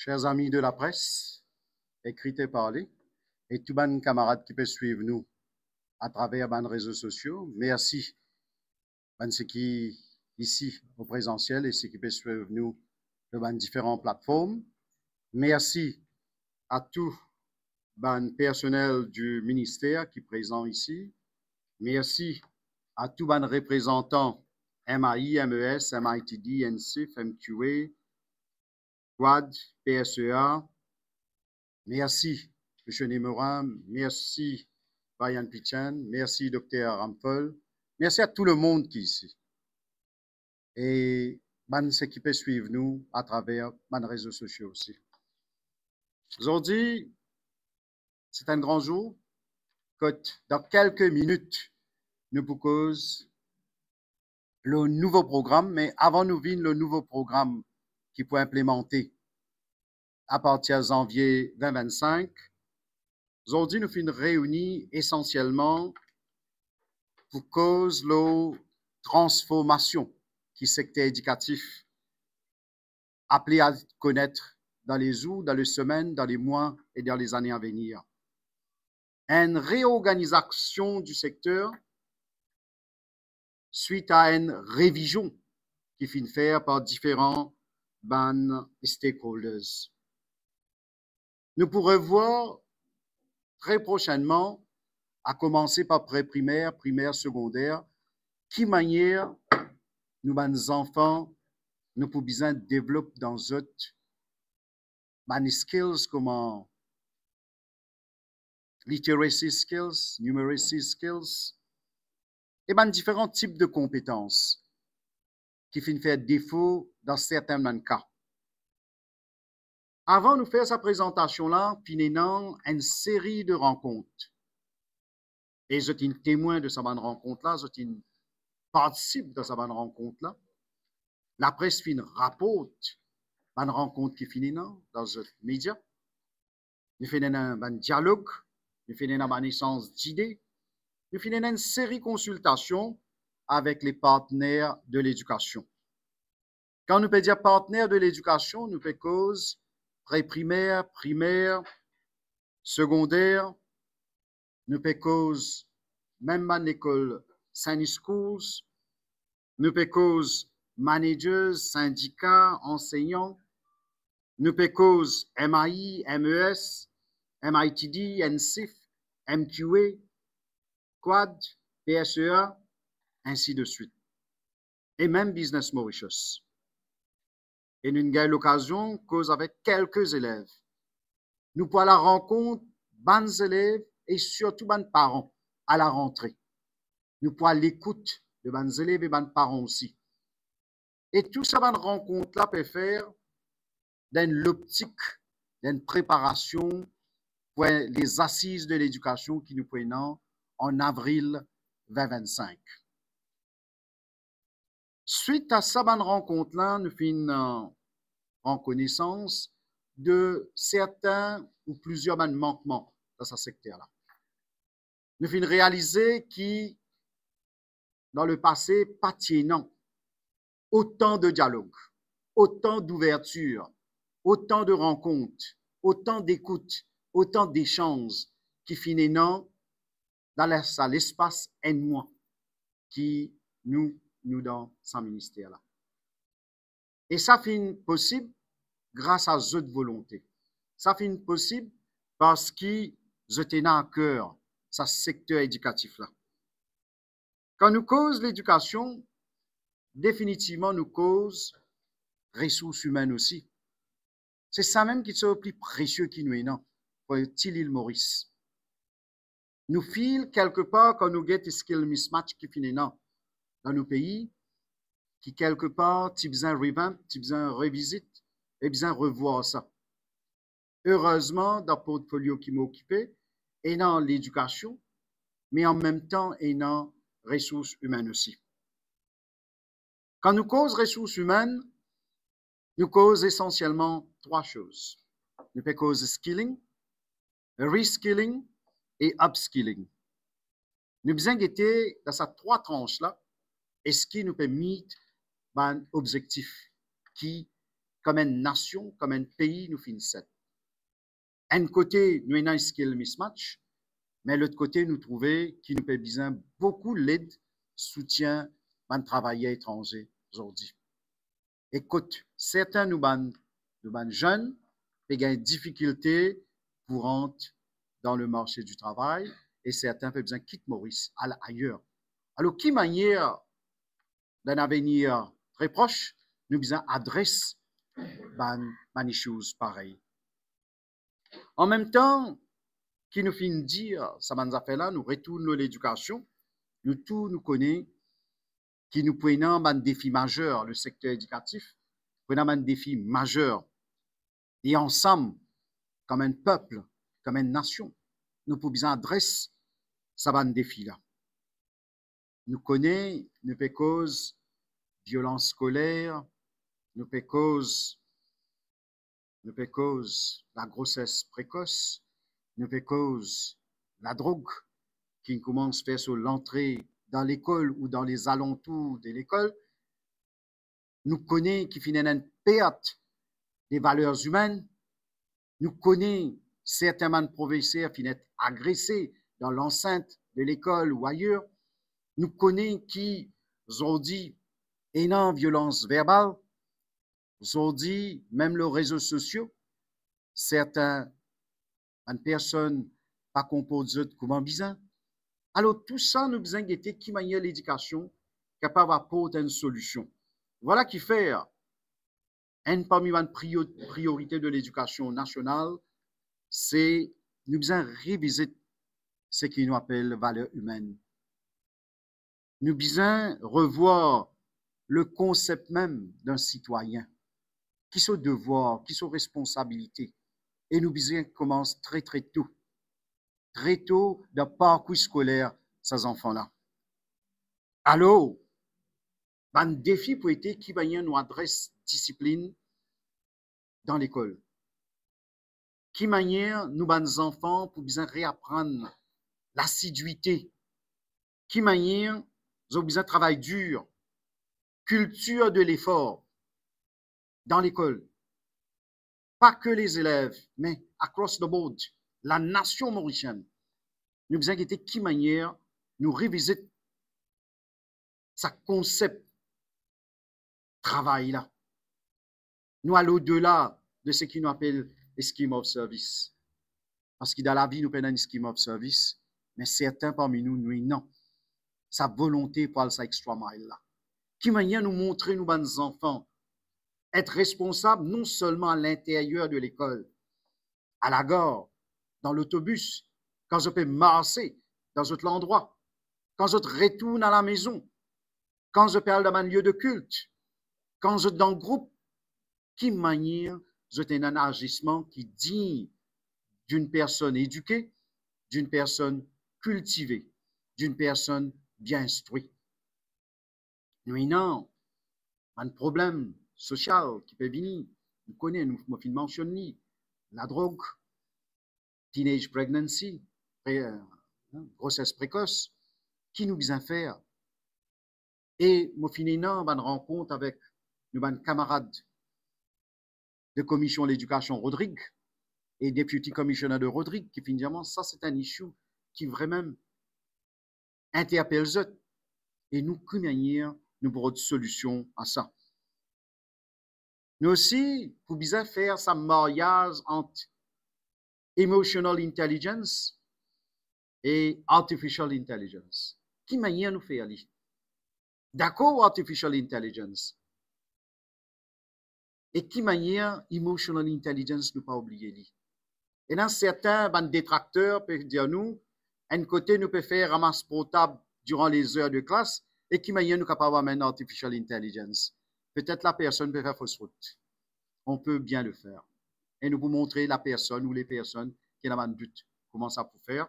chers amis de la presse, écrite et parlée, et tous les camarades qui peuvent suivre nous à travers les réseaux sociaux, merci à ceux qui ici au présentiel et ceux qui peuvent suivre nous de les différentes plateformes. Merci à tout le personnel du ministère qui est présent ici. Merci à tous les représentants MAI, MES, MITD, NCIF, MQA, Quad, PSEA. Merci, M. Nemorin. Merci, Brian Pichan. Merci, Dr. Rampel. Merci à tout le monde qui est ici. Et ceux qui peuvent suivre nous à travers les réseaux sociaux aussi. Aujourd'hui, c'est un grand jour. Dans quelques minutes, nous vous cause le nouveau programme, mais avant nous venir le nouveau programme qui peut implémenter à partir de janvier 2025. Aujourd'hui, nous finissons réunis essentiellement pour cause la transformation qui secteur éducatif appelé à connaître dans les jours, dans les semaines, dans les mois et dans les années à venir. Une réorganisation du secteur suite à une révision qui finit faire par différents stakeholders. Nous pourrons voir très prochainement, à commencer par pré-primaire, primaire, secondaire, qui manière nous, les enfants, nous pouvons bien développer dans d'autres skills comme literacy skills, numeracy skills, et différents types de compétences qui finissent faire défaut dans certains cas. Avant de faire sa présentation-là, finissons une série de rencontres. Et je suis un témoin de cette rencontre-là, je participe de cette rencontre-là. La presse fin rapporte une rencontre qui finit dans les médias. Nous faisons un dialogue, nous faisons une naissance d'idées, nous faisons une série de consultations avec les partenaires de l'éducation. Quand nous pouvons dire partenaires de l'éducation, nous pouvons cause pré-primaire, primaire, secondaire, nous pouvons cause même à l'école Sunny Schools, nous pouvons cause managers, syndicats, enseignants, nous pouvons cause MAI, MES, MITD, NCIF, MQA, Quad, PSEA, ainsi de suite. Et même Business Mauritius. Et nous avons l'occasion de cause avec quelques élèves. Nous pouvons à la rencontre des élèves et surtout des parents à la rentrée. Nous pouvons l'écoute de des élèves et des parents aussi. Et tout ça, cette rencontre-là peut faire dans l'optique, d'une préparation pour les assises de l'éducation qui nous prennent en avril 2025. Suite à cette rencontre-là, nous faisons en connaissance de certains ou plusieurs manquements dans ce secteur-là. Nous faisons réaliser qui, dans le passé, pas tiennant autant de dialogues, autant d'ouverture, autant de rencontres, autant d'écoute, autant d'échanges qui finissent dans l'espace un mois qui nous dans ce ministère-là. Et ça finit possible grâce à cette volonté. Ça finit possible parce que je tenais à cœur ce secteur éducatif-là. Quand nous cause l'éducation, définitivement nous cause ressources humaines aussi. C'est ça même qui est le plus précieux qui nous est non pour l'île Maurice. Nous filons quelque part quand nous avons des skill mismatch qui finissent dans nos pays, qui quelque part, tu as besoin de revamp, tu as besoin de revisite, et besoin de revoir ça. Heureusement, dans le portfolio qui m'occupe, et dans l'éducation, mais en même temps, et dans les ressources humaines aussi. Quand nous causons ressources humaines, nous causons essentiellement trois choses. Nous pouvons causer skilling, reskilling et upskilling. Nous besoin d'être dans ces trois tranches-là, est-ce qui nous permet un objectif qui comme une nation, comme un pays, nous finissons. Un côté, nous avons un skill mismatch, mais l'autre côté, nous trouvons qu'il nous fait besoin beaucoup d'aide, soutien, dans travail étranger aujourd'hui. Écoute, certains nous jeunes, ont des difficultés pour rentrer dans le marché du travail et certains ont besoin de quitter Maurice ailleurs. Alors, qui manière d'un avenir très proche, nous besoin adresse des choses pareilles. En même temps, qui nous finit dire, ça m'a fait là, nous retournons l'éducation, nous tous nous connaissons, qui nous prenons un défi majeur, le secteur éducatif, prenons un défi majeur. Et ensemble, comme un peuple, comme une nation, nous pouvons adresser ce défi-là. Nous connaissons, nous peut cause violence scolaire, nous peut cause la grossesse précoce, nous peut cause la drogue qui commence à faire sur l'entrée dans l'école ou dans les alentours de l'école. Nous connaissons qui finit une perte des valeurs humaines. Nous connaissons certains professeurs qui finissent agressés dans l'enceinte de l'école ou ailleurs. Nous connaissons qui aujourd'hui énorme violence verbale. Aujourd'hui, même les réseaux sociaux, certaines personnes pas composées comment bizarre. Alors, tout ça, nous besoin de qui manière l'éducation capable d'apporter une solution. Voilà qui fait une parmi les priorités de l'éducation nationale, c'est nous besoin réviser ce qui nous appelle valeur humaine. Nous besoin revoir le concept même d'un citoyen, qui sont devoirs, qui sont responsabilités. Et nous besoin commencer très tôt dans le parcours scolaire ces enfants-là. Alors, un défi pour être qui va nous adresse discipline dans l'école. Qui manière nous les enfants pour bien réapprendre l'assiduité. Qui manière nous avons besoin de travail dur, culture de l'effort dans l'école. Pas que les élèves, mais across the board, la nation mauricienne. Nous besoin de qui manière nous réviser ce concept travail là. Nous allons au-delà de ce qui nous appelle le scheme of service. Parce que dans la vie, nous prenons un scheme of service, mais certains parmi nous, non. Sa volonté pour aller sa extra mile là. Qui manière nous montrer, nous, nos enfants, être responsables non seulement à l'intérieur de l'école, à la gare, dans l'autobus, quand je peux marcher dans autre endroit, quand je retourne à la maison, quand je parle dans un lieu de culte, quand je suis dans le groupe, qui manière je ai un agissement qui dit d'une personne éduquée, d'une personne cultivée, d'une personne bien instruite. Nous non, un problème social qui peut venir, nous connaissons, nous mentionnons la drogue, teenage pregnancy, grossesse précoce, qui nous besoin faire. Et nous finissons une rencontre avec nos camarades de commission de l'éducation Rodrigue et deputy commissioner de Rodrigue, qui finalement, ça c'est un issue qui vraiment interpelle eux. Et nous, comment manière, nous pourrons une solution à ça. Nous aussi, pour bien faire ce mariage entre emotional intelligence et artificial intelligence. Qui manière nous faire ali? D'accord, artificial intelligence. Et qui manière emotional intelligence nous pas oublier li? Et dans certains détracteurs peuvent dire nous, un côté nous peut faire ramasse portable durant les heures de classe et qui manière nous capable d'amener artificial intelligence. Peut-être la personne peut faire fausse route. On peut bien le faire. Et nous vous montrer la personne ou les personnes qui ont un but. Comment ça peut faire.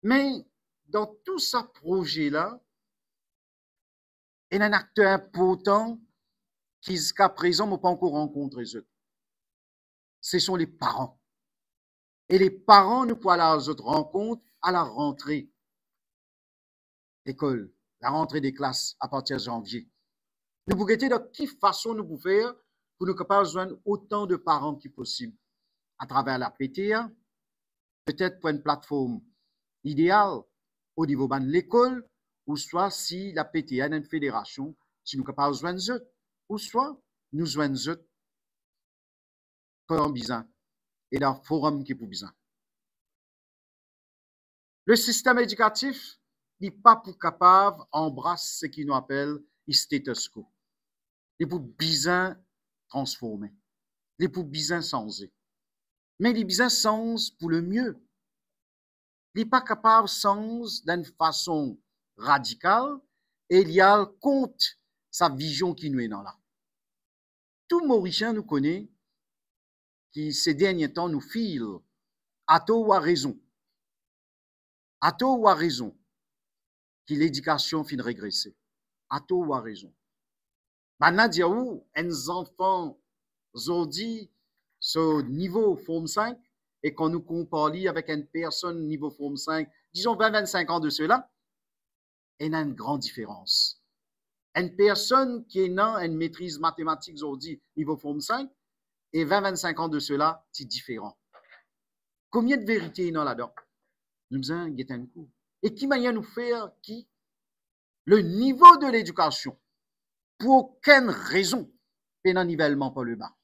Mais dans tout ce projet-là, il y a un acteur important qui, jusqu'à présent, n'a pas encore rencontré eux. Ce sont les parents. Et les parents, nous pouvons aller à notre rencontre à la rentrée d'école, la rentrée des classes à partir de janvier. Nous pouvons de quelle façon nous pouvons faire pour nous capables de joindre autant de parents que possible à travers la PTA, peut-être pour une plateforme idéale au niveau de l'école, ou soit si la PTA est une fédération, si nous sommes capables de joindre eux, ou soit nous joignons eux comme besoin et dans le forum qui est pour besoin. Le système éducatif n'est pas pour capable d'embrasser ce qu'il nous appelle le status quo. Il est pour besoin transformer. Il est pour besoin changer. Mais il est besoin changer pour le mieux. Il n'est pas capable de changer d'une façon radicale et il y a contre sa vision qui nous est dans là. Tout Mauricien nous connaît qui ces derniers temps nous file à tort ou à raison. À tort ou à raison, que l'éducation finit de régresser. À tort ou à raison. Maintenant, dire où un enfant aujourd'hui, ce niveau forme 5, et qu'on nous compare avec une personne niveau forme 5, disons 20-25 ans de cela, il y a une grande différence. Une personne qui est dans une maîtrise mathématique aujourd'hui, niveau forme 5, et 20-25 ans de cela, c'est différent. Combien de vérité il y a là-dedans? Nous avons un coup. Et qui manière nous faire qui? Le niveau de l'éducation, pour aucune raison, est un nivellement par le bas.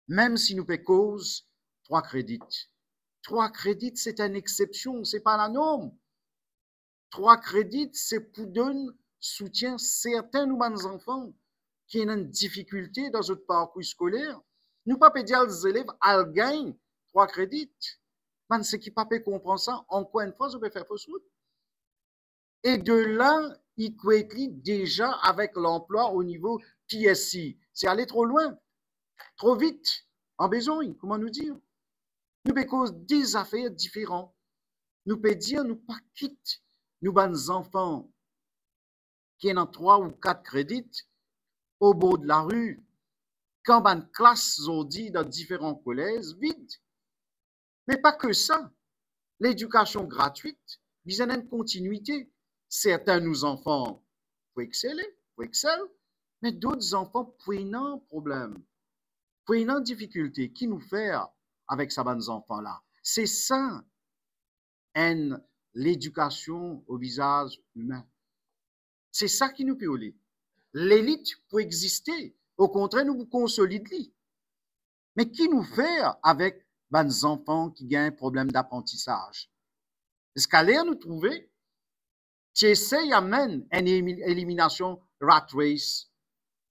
Même si nous payons cause 3 crédits. 3 crédits, c'est une exception, ce n'est pas la norme. 3 crédits, c'est pour donner soutien certains nous nos enfants qui ont une difficulté dans notre parcours scolaire. Nous ne pouvons pas dire aux élèves à gagner 3 crédits. Man, ce qui ne peut pas comprendre ça, encore une fois, je vais faire fausse route. Et de là, il écrit déjà avec l'emploi au niveau PSI. C'est aller trop loin, trop vite, en besoin, comment nous dire? Nous pouvons cause des affaires différentes. Nous pouvons dire, nous pas quitte, nous bonnes enfants qui ont 3 ou 4 crédits au bord de la rue, quand une classe aujourd'hui dans différents collèges, vide. Mais pas que ça. L'éducation gratuite, il y a une continuité. Certains de nos enfants peuvent exceller, mais d'autres enfants prennent un problème, prennent une difficulté. Qui nous fait avec ces bons enfants-là? C'est ça, l'éducation au visage humain. C'est ça qui nous peut aller. L'élite peut exister. Au contraire, nous consolidons. Mais qui nous fait avec les enfants qui ont un problème d'apprentissage? Est-ce qu'à l'air nous trouver, tu essaies d'amener une élimination rat race?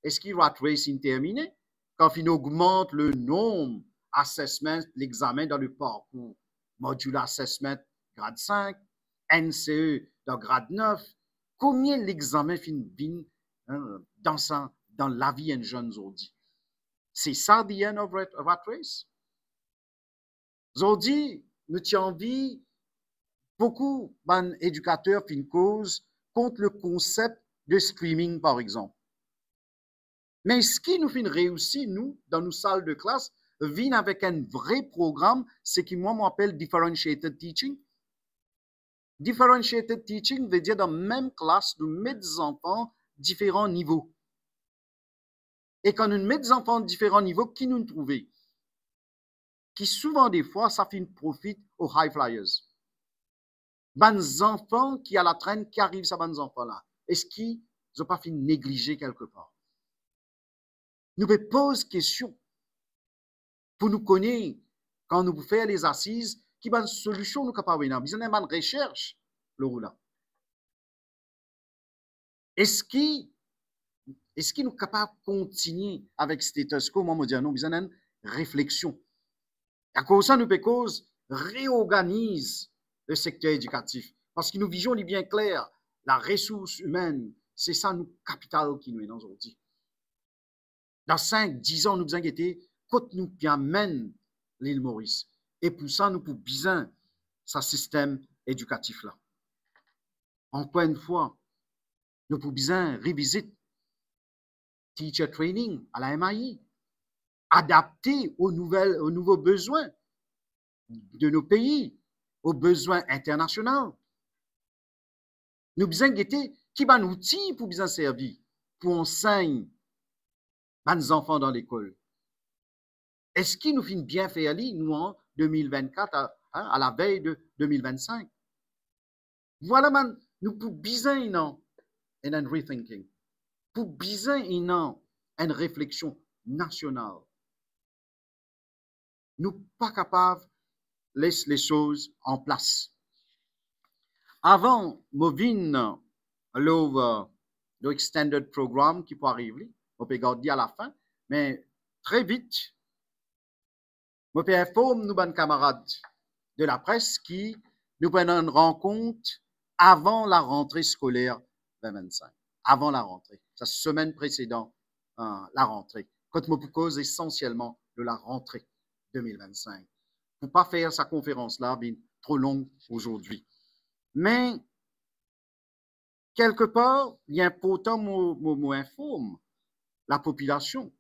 Est-ce que rat race est terminé? Quand on augmente le nombre d'assessments, l'examen dans le parcours, module assessment grade 5, NCE dans grade 9, combien l'examen finit dans la vie d'un jeune aujourd'hui? C'est ça, the end of rat race? Aujourd'hui, nous avons envie, beaucoup d'éducateurs font une cause contre le concept de streaming, par exemple. Mais ce qui nous fait réussir, nous, dans nos salles de classe, vient avec un vrai programme, ce qui, moi, m'appelle differentiated teaching. Differentiated teaching veut dire dans la même classe, nous mettons des enfants différents niveaux. Et quand nous mettons des enfants de différents niveaux, qui nous trouvons? Qui souvent, des fois, ça fait une profit aux high flyers. Les enfants qui à la traîne, qui arrivent à ces enfants-là, est-ce qu'ils n'ont pas fait négliger quelque part? Nous pouvons poser question pour nous connaître, quand nous faisons les assises, qui est une solution nous capables de faire. Nous avons une recherche, le roulant. Est-ce qu'ils nous sommes capables de continuer avec ce status quo? Moi, je dis non, nous avons une réflexion. À cause de ça, nous pouvons réorganiser le secteur éducatif. Parce que nous vision est bien clair, la ressource humaine, c'est ça nous capital qui nous est aujourd'hui. Dans 5-10 ans, nous devons inquiéter quand nous amène l'île Maurice. Et pour ça, nous pouvons besoin ce système éducatif-là. Encore une fois, nous pouvons besoin revisiter teacher training à la MAI, adapter aux nouveaux besoins de nos pays, aux besoins internationaux. Nous besoin guetter qui va nous outil pour bien servir, pour enseigner les enfants dans l'école. Est-ce qu'il nous fait bien faire, nous, en 2024, à la veille de 2025? Voilà, man, nous pouvons besoin, non, un rethinking. Pour besoin, non, une réflexion nationale. Nous ne sommes pas capables de laisser les choses en place. Avant, Movin, le extended programme qui peut arriver, on peut garder à la fin, mais très vite, je peux informer nos camarades de la presse qui nous prennent une rencontre avant la rentrée scolaire 2025. Avant la rentrée, la semaine précédente la rentrée. Quand je cause essentiellement de la rentrée 2025. Pour ne pas faire sa conférence-là, bien trop longue aujourd'hui. Mais, quelque part, il est important que informe la population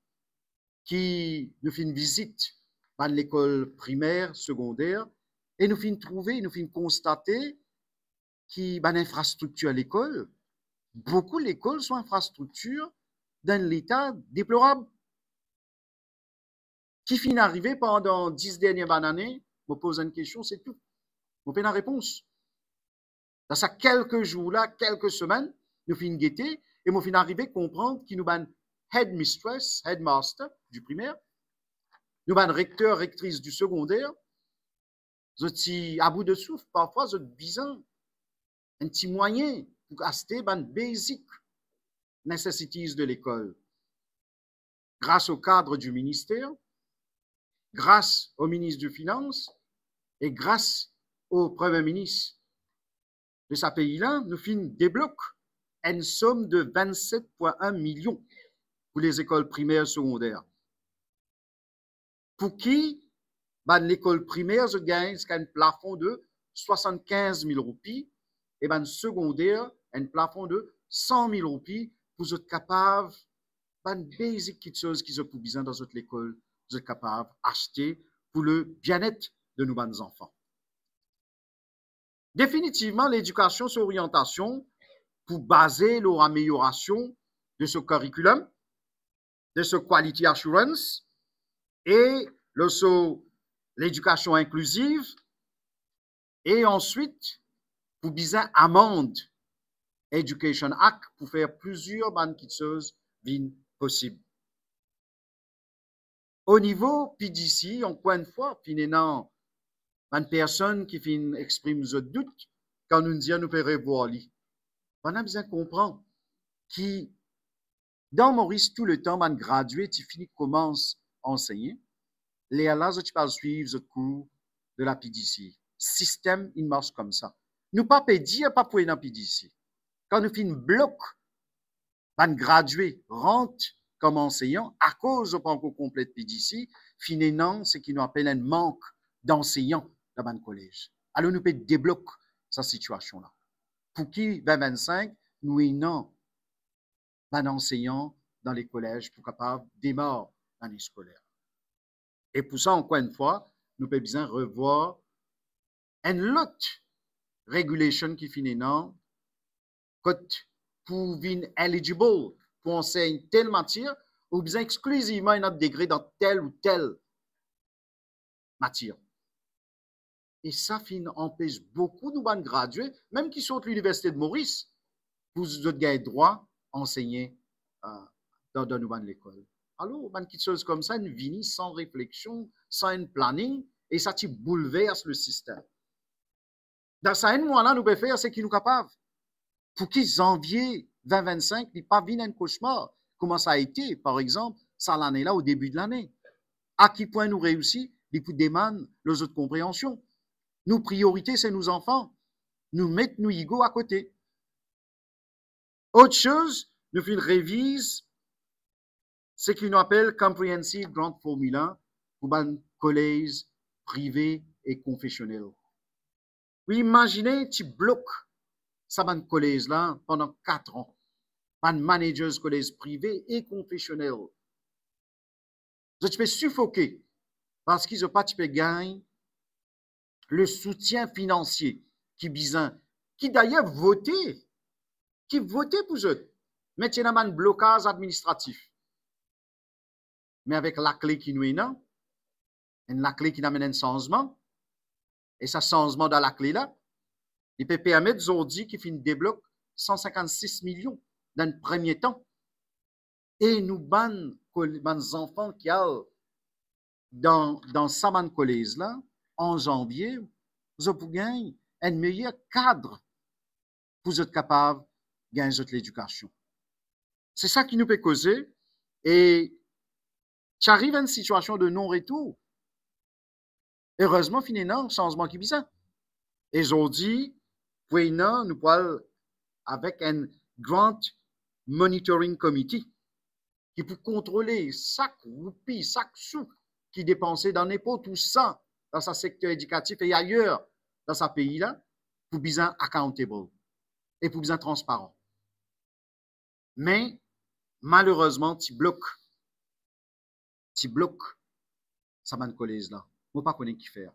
qui nous fait une visite à l'école primaire, secondaire, et nous fait trouver, nous fait constater qu'il y a une infrastructure à l'école. Beaucoup d'écoles sont infrastructures dans l'état déplorable. Qui finit d'arriver pendant 10 dernières années, me pose une question, c'est tout. Je fais une réponse. Dans ces quelques jours-là, quelques semaines, nous finissons guetter et nous finissons arriver à comprendre qu'il nous a headmistress, headmaster du primaire, nous avons recteur, rectrice du secondaire, nous sommes à bout de souffle, parfois, nous sommes bizarres, un petit moyen pour acheter les basic necessities de l'école. Grâce au cadre du ministère, grâce au ministre des Finances et grâce au Premier ministre de ce pays-là, nous finissons débloquer une somme de 27,1 millions pour les écoles primaires et secondaires. Pour qui, l'école primaire se gagne un plafond de 75 000 roupies et le secondaire, un plafond de 100 000 roupies pour être capable de basic petites choses qui sont pour besoin dans notre école, vous êtes capable d'acheter pour le bien-être de nos enfants. Définitivement, l'éducation sur orientation pour baser leur amélioration de ce curriculum, de ce quality assurance et l'éducation inclusive et ensuite pour besoin amende Education Act pour faire plusieurs petites choses possibles. Au niveau PDC, encore une fois, finalement, une personne qui exprime ce doute quand nous disons nous pouvons revoir lui. On a besoin de comprendre que dans Maurice, tout le temps, un gradué, tu finis, commence à enseigner. Les là, tu peux suivre le cours de la PDC. Système, il marche comme ça. Nous pas dire, pas pour dans PDC. Quand nous finissons bloc, un gradué rentre comme enseignant à cause de pas encore complète PDC, finalement, c'est qu'il nous appelle un manque d'enseignants dans le collège. Alors, nous pouvons débloquer cette situation-là. Pour qui, 2025, nous ayons un enseignant dans les collèges pour capable de démarrer l'année scolaire. Et pour ça, encore une fois, nous pouvons bien revoir une autre régulation qui finit non, pour être eligible pour enseigner telle matière ou bien exclusivement un autre degré dans telle ou telle matière. Et ça empêche beaucoup de nos gradués, même qui sont à l'Université de Maurice, pour gagner droit à enseigner dans nos l'école. Alors, une petite chose comme ça, une vini sans réflexion, sans un planning, et ça bouleverse le système. Dans ça, là nous pouvons faire ce qui nous capable. Pour qu'ils janvier 2025 n'est pas vu un cauchemar, comment ça a été, par exemple, ça l'année-là au début de l'année. À quel point nous réussissons, les coups de demande, les autres compréhensions. Nos priorités, c'est nos enfants. Nous mettons nos ego à côté. Autre chose, nous faisons une révise, ce qu'on appelle Comprehensive Grant Formula pour un collège privé et confessionnel. Oui, imaginez, tu bloques ça collège-là pendant 4 ans. Un manager collège privé et confessionnel. Tu peux suffoquer parce qu'ils n'ont pas gagné le soutien financier qui d'ailleurs votait pour eux. Mais il y a un blocage administratif. mais avec la clé qui nous est là, et la clé qui amène un changement, et ce changement dans la clé là, il peut permettre aujourd'hui qu'il débloque 156 millions dans le premier temps. Et nous ban enfants qui ont dans Saman Collège là, en janvier, vous avez gagné un meilleur cadre pour être capable de gagner l'éducation. C'est ça qui nous peut causer. Et tu arrives à une situation de non-retour. Heureusement, finalement, changement qui est bizarre. Et aujourd'hui, nous parlons avec un Grant Monitoring Committee qui peut contrôler chaque roupie, chaque sou qui est dépensé dans n'importe tout ça, dans ce secteur éducatif et ailleurs dans ce pays-là, pour bien accountable et pour bien transparent. Mais, malheureusement, tu bloques ça m'a collège là. Je ne sais pas connaître qui faire.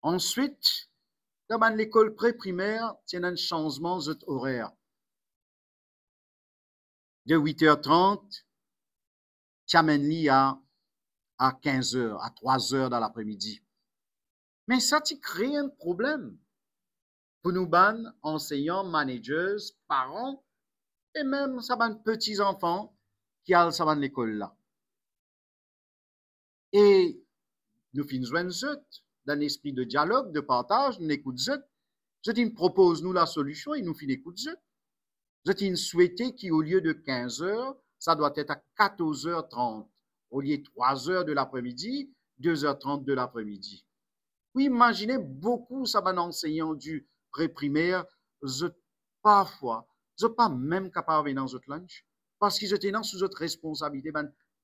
Ensuite, dans l'école pré-primaire, il y a un changement horaire. De 8h30, tu amènes à 15h, à 3h dans l'après-midi. Mais ça, tu crées un problème pour nous, enseignants, managers, parents, et même ça petits-enfants qui ont ça l'école là. Et nous finissons dans l'esprit de dialogue, de partage, nous écoutons. Je me propose nous la solution et nous finissons écouter. Je souhaité qu'au lieu de 15h, ça doit être à 14h30. Au lieu de 3h de l'après-midi, 2h30 de l'après-midi. Oui, imaginez beaucoup ça enseignants du pré-primaire, parfois, je ne suis pas même capable de dans notre lunch parce qu'ils étaient sous notre responsabilité,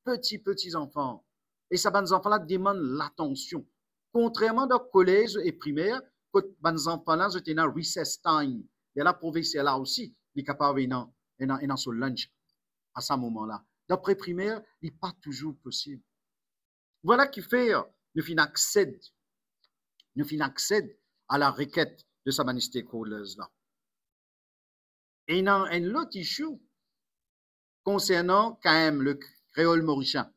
petits enfants. Et ça, les enfants-là demandent l'attention. Contrairement au collège et primaire, quand les enfants-là étaient dans recess time, et la professeur là aussi, il est capable de dans son lunch à ce moment-là. Dans pré-primaire, il n'est pas toujours possible. Voilà qui fait, nous fin accède à la requête de sa stakeholders là. Et dans un autre issue concernant quand même le créole mauricien.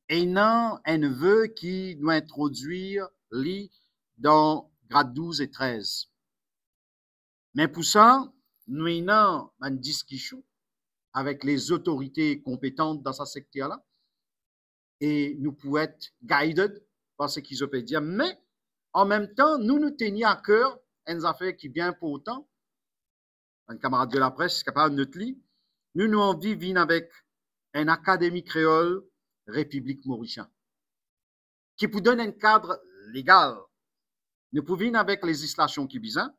Et non un vœu qui doit introduire lui dans grade 12 et 13. Mais pour ça, nous avons une discussion avec les autorités compétentes dans ce secteur-là et nous pouvons être guided par ce qu'ils peuvent dire. Mais en même temps, nous tenions à cœur une affaire qui est bien importante. Un camarade de la presse capable de notre lit. Nous en vivons avec une académie créole République mauricienne qui vous donne un cadre légal. Nous pouvons avec les législations qui visent,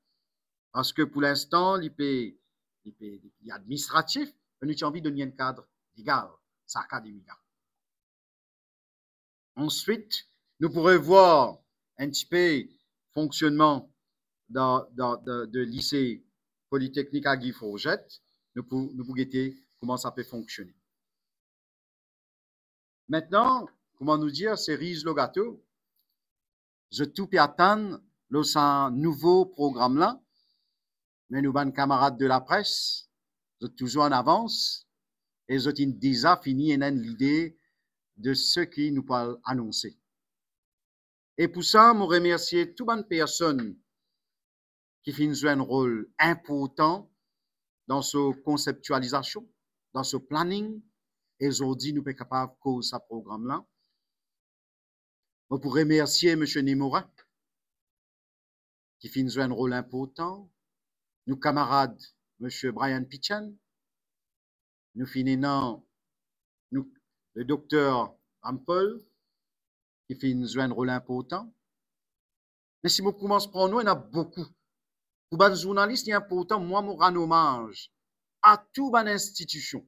parce que pour l'instant, il est administratif, mais nous avons envie de donner un cadre légal, c'est académique. Ensuite, nous pourrons voir un petit peu fonctionnement de lycée polytechnique à Guy Forget. Nous pouvons guetter comment ça peut fonctionner. Maintenant, comment nous dire, cerise le gâteau? Je tout peux attendre un nouveau programme là, mais nous, ban camarades de la presse, je toujours en avance et je déjà fini l'idée de ce qui nous parle annoncer. Et pour ça, je remercie toutes les personnes qui finissent un rôle important dans ce conceptualisation, dans ce planning. Et aujourd'hui, nous sommes capables de causer ce programme-là. Je pour remercier M. Nemora, qui finit un rôle important. Nos camarades, M. Brian Pichan. Nous finissons le docteur Ampol, qui finit un rôle important. Mais si nous commençons par nous, il y en a beaucoup. Pour les journalistes, il est important, moi, je rends hommage à toute institution.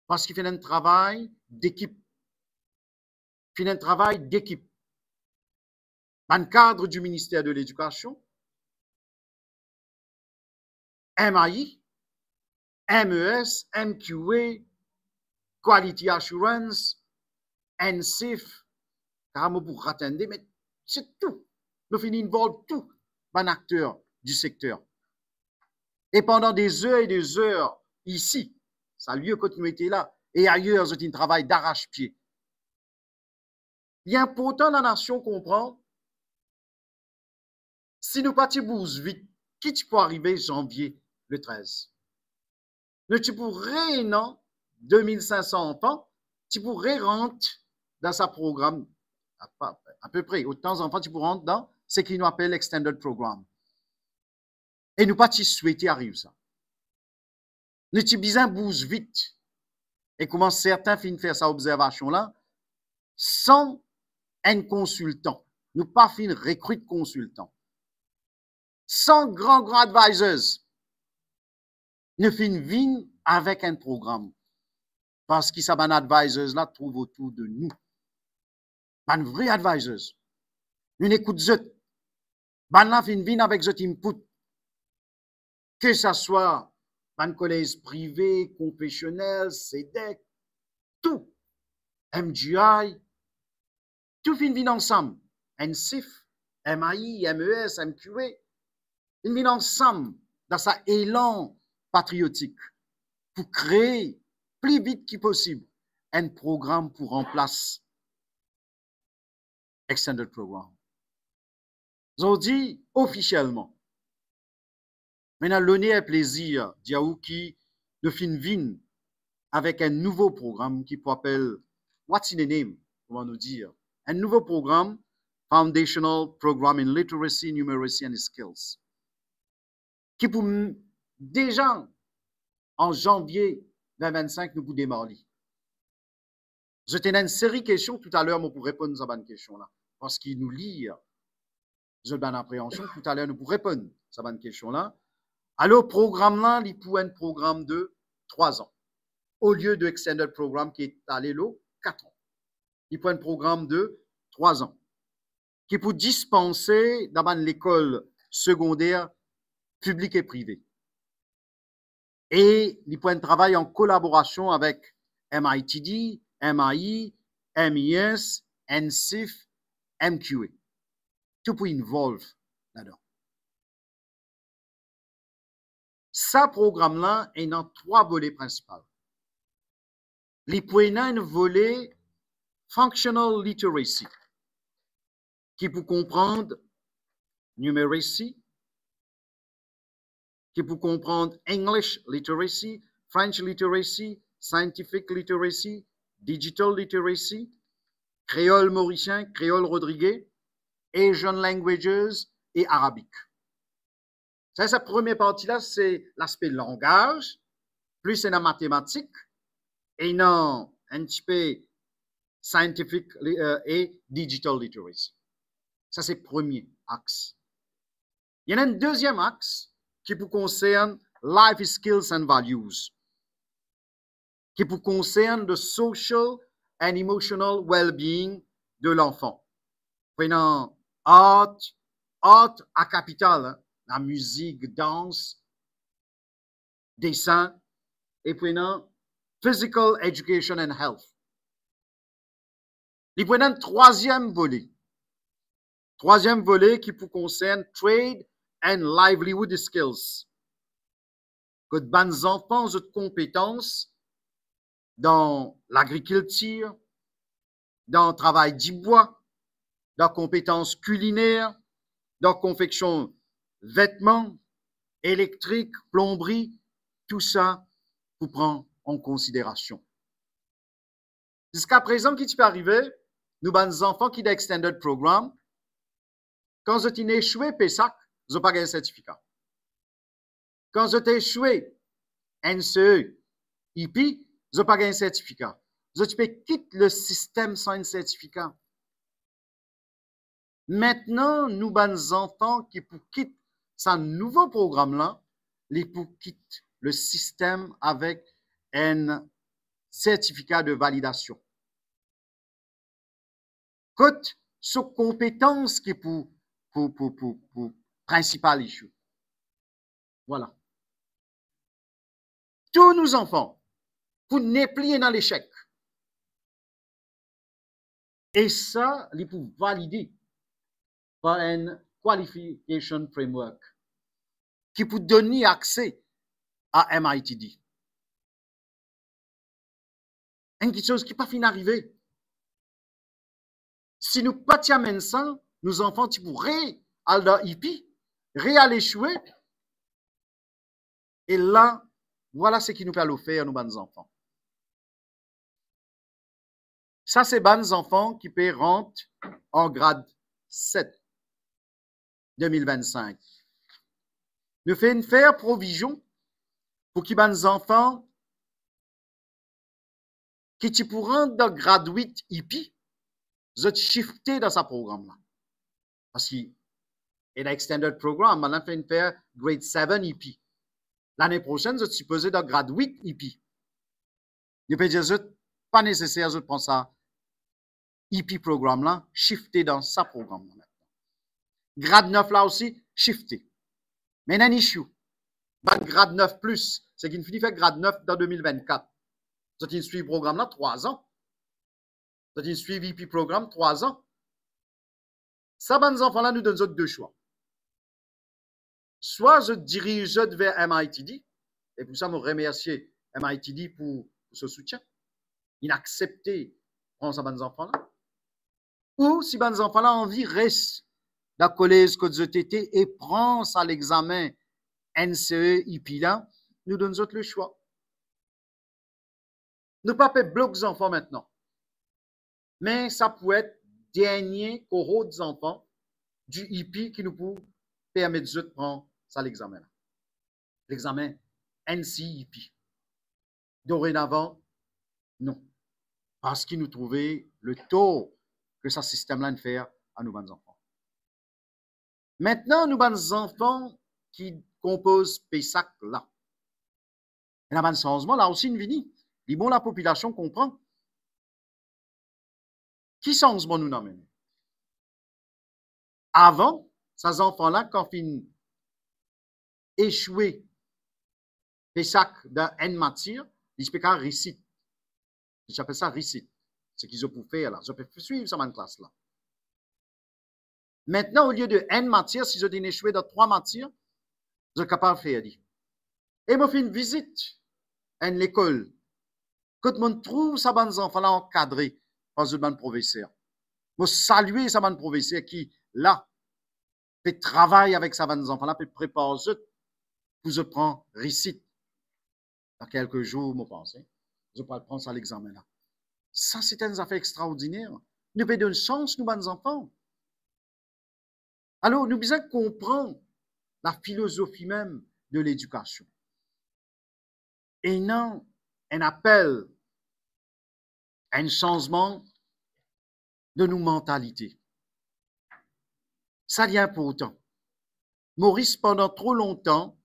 Parce qu'il fait un travail d'équipe. Il fait un travail d'équipe. Dans le cadre du ministère de l'Éducation, MAI, MES, MQA, Quality Assurance, NCIF, car pour attendre, mais c'est tout. Nous finissons tout un acteur du secteur. Et pendant des heures et des heures, ici, ça a lieu quand nous étions là, et ailleurs, c'est un travail d'arrache-pied. Bien pourtant, la nation comprend, si nous partions vite, qui tu peux arriver janvier le 13? Mais tu pourrais, non, 2500 enfants, tu pourrais rentrer dans sa programme, à peu près, autant d'enfants, tu pourrais rentrer dans ce qu'ils nous appellent Extended Program. Et nous pas souhaiter arriver ça. Nous avons besoin bouge vite. Et comment certains finissent faire cette observation-là sans un consultant. Nous pas fin recruter consultant. Sans grand advisors. Nous fin vin avec un programme. Parce que ça ban advisors là trouve autour de nous. Ban vrai advisors. Nous écoute zot. Ban là fin vin avec zot input. Que ça soit ban collège privé, confessionnel, CEDEC, tout. MGI, tout fin ensemble. NCIF, MAI, MES, MQA, ils viennent ensemble dans sa élan patriotique pour créer plus vite que possible un programme pour remplacer Extended Program. Ils ont dit officiellement. Maintenant, l'honneur et plaisir d'Yaouki de Finvin avec un nouveau programme qui s'appelle What's in the Name, comment nous dire, un nouveau programme Foundational Program in Literacy, Numeracy and Skills, qui pour déjà en janvier 2025 nous pouvons démarrer. Je tenais une série de questions tout à l'heure pour répondre à cette question-là, parce qu'il nous lit, je donne appréhension tout à l'heure nous pour répondre à cette question-là. Alors, programme là, il pour un programme de 3 ans, au lieu de Extended Program qui est allé là 4 ans. Il pour un programme de 3 ans, qui peut dispenser dans l'école secondaire publique et privée. Et il peut un travail en collaboration avec MITD, MAI, MIS, NCIF, MQA. Tout peut involve là-dedans. Ce programme-là est dans 3 volets principaux. Il peut y avoir un volet Functional Literacy, qui peut comprendre Numeracy, qui peut comprendre English Literacy, French Literacy, Scientific Literacy, Digital Literacy, Créole mauricien, Créole rodriguais, Asian Languages et Arabique. Ça, sa première partie-là, c'est l'aspect langage, plus c'est la mathématique, et non un petit peu scientific et digital literacy. Ça, c'est le premier axe. Il y en a un deuxième axe qui vous concerne life skills and values, qui vous concerne le social and emotional well-being de l'enfant. Prenant art à capital, hein, la musique, danse, dessin, et prenant physical education and health. Il prenant un troisième volet qui vous concerne trade and livelihood skills. Que de bonnes enfants de compétences dans l'agriculture, dans le travail du bois, dans compétences culinaires, dans confection vêtements, électrique, plomberie, tout ça, vous prend en considération. Jusqu'à présent, qui peut arriver, nous avons des enfants qui ont extended program, quand vous êtes échoué PESAC, vous n'avez pas gagné un certificat. Quand vous êtes échoué NCE, IPI, vous n'avez pas gagné un certificat. Vous êtes quitter le système sans un certificat. Maintenant, nous avons des enfants qui pour quitter ce nouveau programme-là, ils pour quitter le système avec un certificat de validation. Côte sur compétences qui pour principal issue. Voilà. Tous nos enfants, pour ne plier dans l'échec. Et ça, ils pour valider par un qualification framework qui peut donner accès à MITD. une quelque chose qui n'est pas fin d'arriver. Si nous pas t'amènent ça, nos enfants, tu pourrais aller dans hippie, aller échouer. Et là, voilà ce qui nous peut faire, nos bons enfants. Ça, c'est bons enfants qui peuvent rentrer en grade 7 2025. Nous faisons faire provision pour que bons enfants qui tu pourront dans grade 8 hippie, vous êtes shifté dans ce programme-là. Parce qu'il y a un extended programme, maintenant, fait une faire grade 7 hippie. L'année prochaine, vous êtes supposé dans grade 8 hippie. Je peux dire, pas nécessaire de prendre ça hippie programme-là, shifté dans ce programme-là. Grade 9 là aussi, shifté. Mais il y a un issue. Grade 9 plus, c'est qu'il finit faire grade 9 dans 2024. Vous avez suivi le programme là 3 ans. Vous avez suivi le programme 3 ans. Ça, ben, enfants là, nous donnent deux choix. Soit je dirige vers MITD, et pour ça, je remercie MITD pour ce soutien. Il a accepté de prendre ça, ben, enfants là. Ou si ben, enfants là, envie reste dans le collège que et prend ça l'examen NCE, IP là, nous donnons le choix. Nous ne pas bloquer les enfants maintenant. Mais ça peut être dernier cohorte des enfants du IP qui nous peut permettre de prendre ça l'examen. L'examen NCIP. Dorénavant, non. Parce qu'il nous trouvait le taux que ce système-là fait à nos bons enfants. Maintenant, nos bons enfants qui composent PESAC là. Il y a un changement là aussi, une vie. Bon, la population comprend. Qui changement nous amène? Avant, ces enfants-là, quand ils échouaient PESAC dans une matière, ils peuvent faire récite. J'appelle ça récite. Ce qu'ils ont pu faire là. Ils peuvent suivre cette classe là. Maintenant, au lieu de une matière, si je dis échoué dans 3 matières, je suis capable de faire. Et moi, je fais une visite à l'école. Quand on trouve ces enfants-là encadrés par un bon professeur, je salue ces bon professeur qui, là, fait travailler avec ces enfants-là, peut préparer pour se prendre récite. Dans quelques jours, je pense, je peux prendre ça à l'examen là. Ça, c'est une affaire extraordinaire. Nous avons une chance, nous, bons enfants. Alors, nous devons comprendre la philosophie même de l'éducation. Et non, un appel à un changement de nos mentalités. Ça vient pour autant. Maurice, pendant trop longtemps,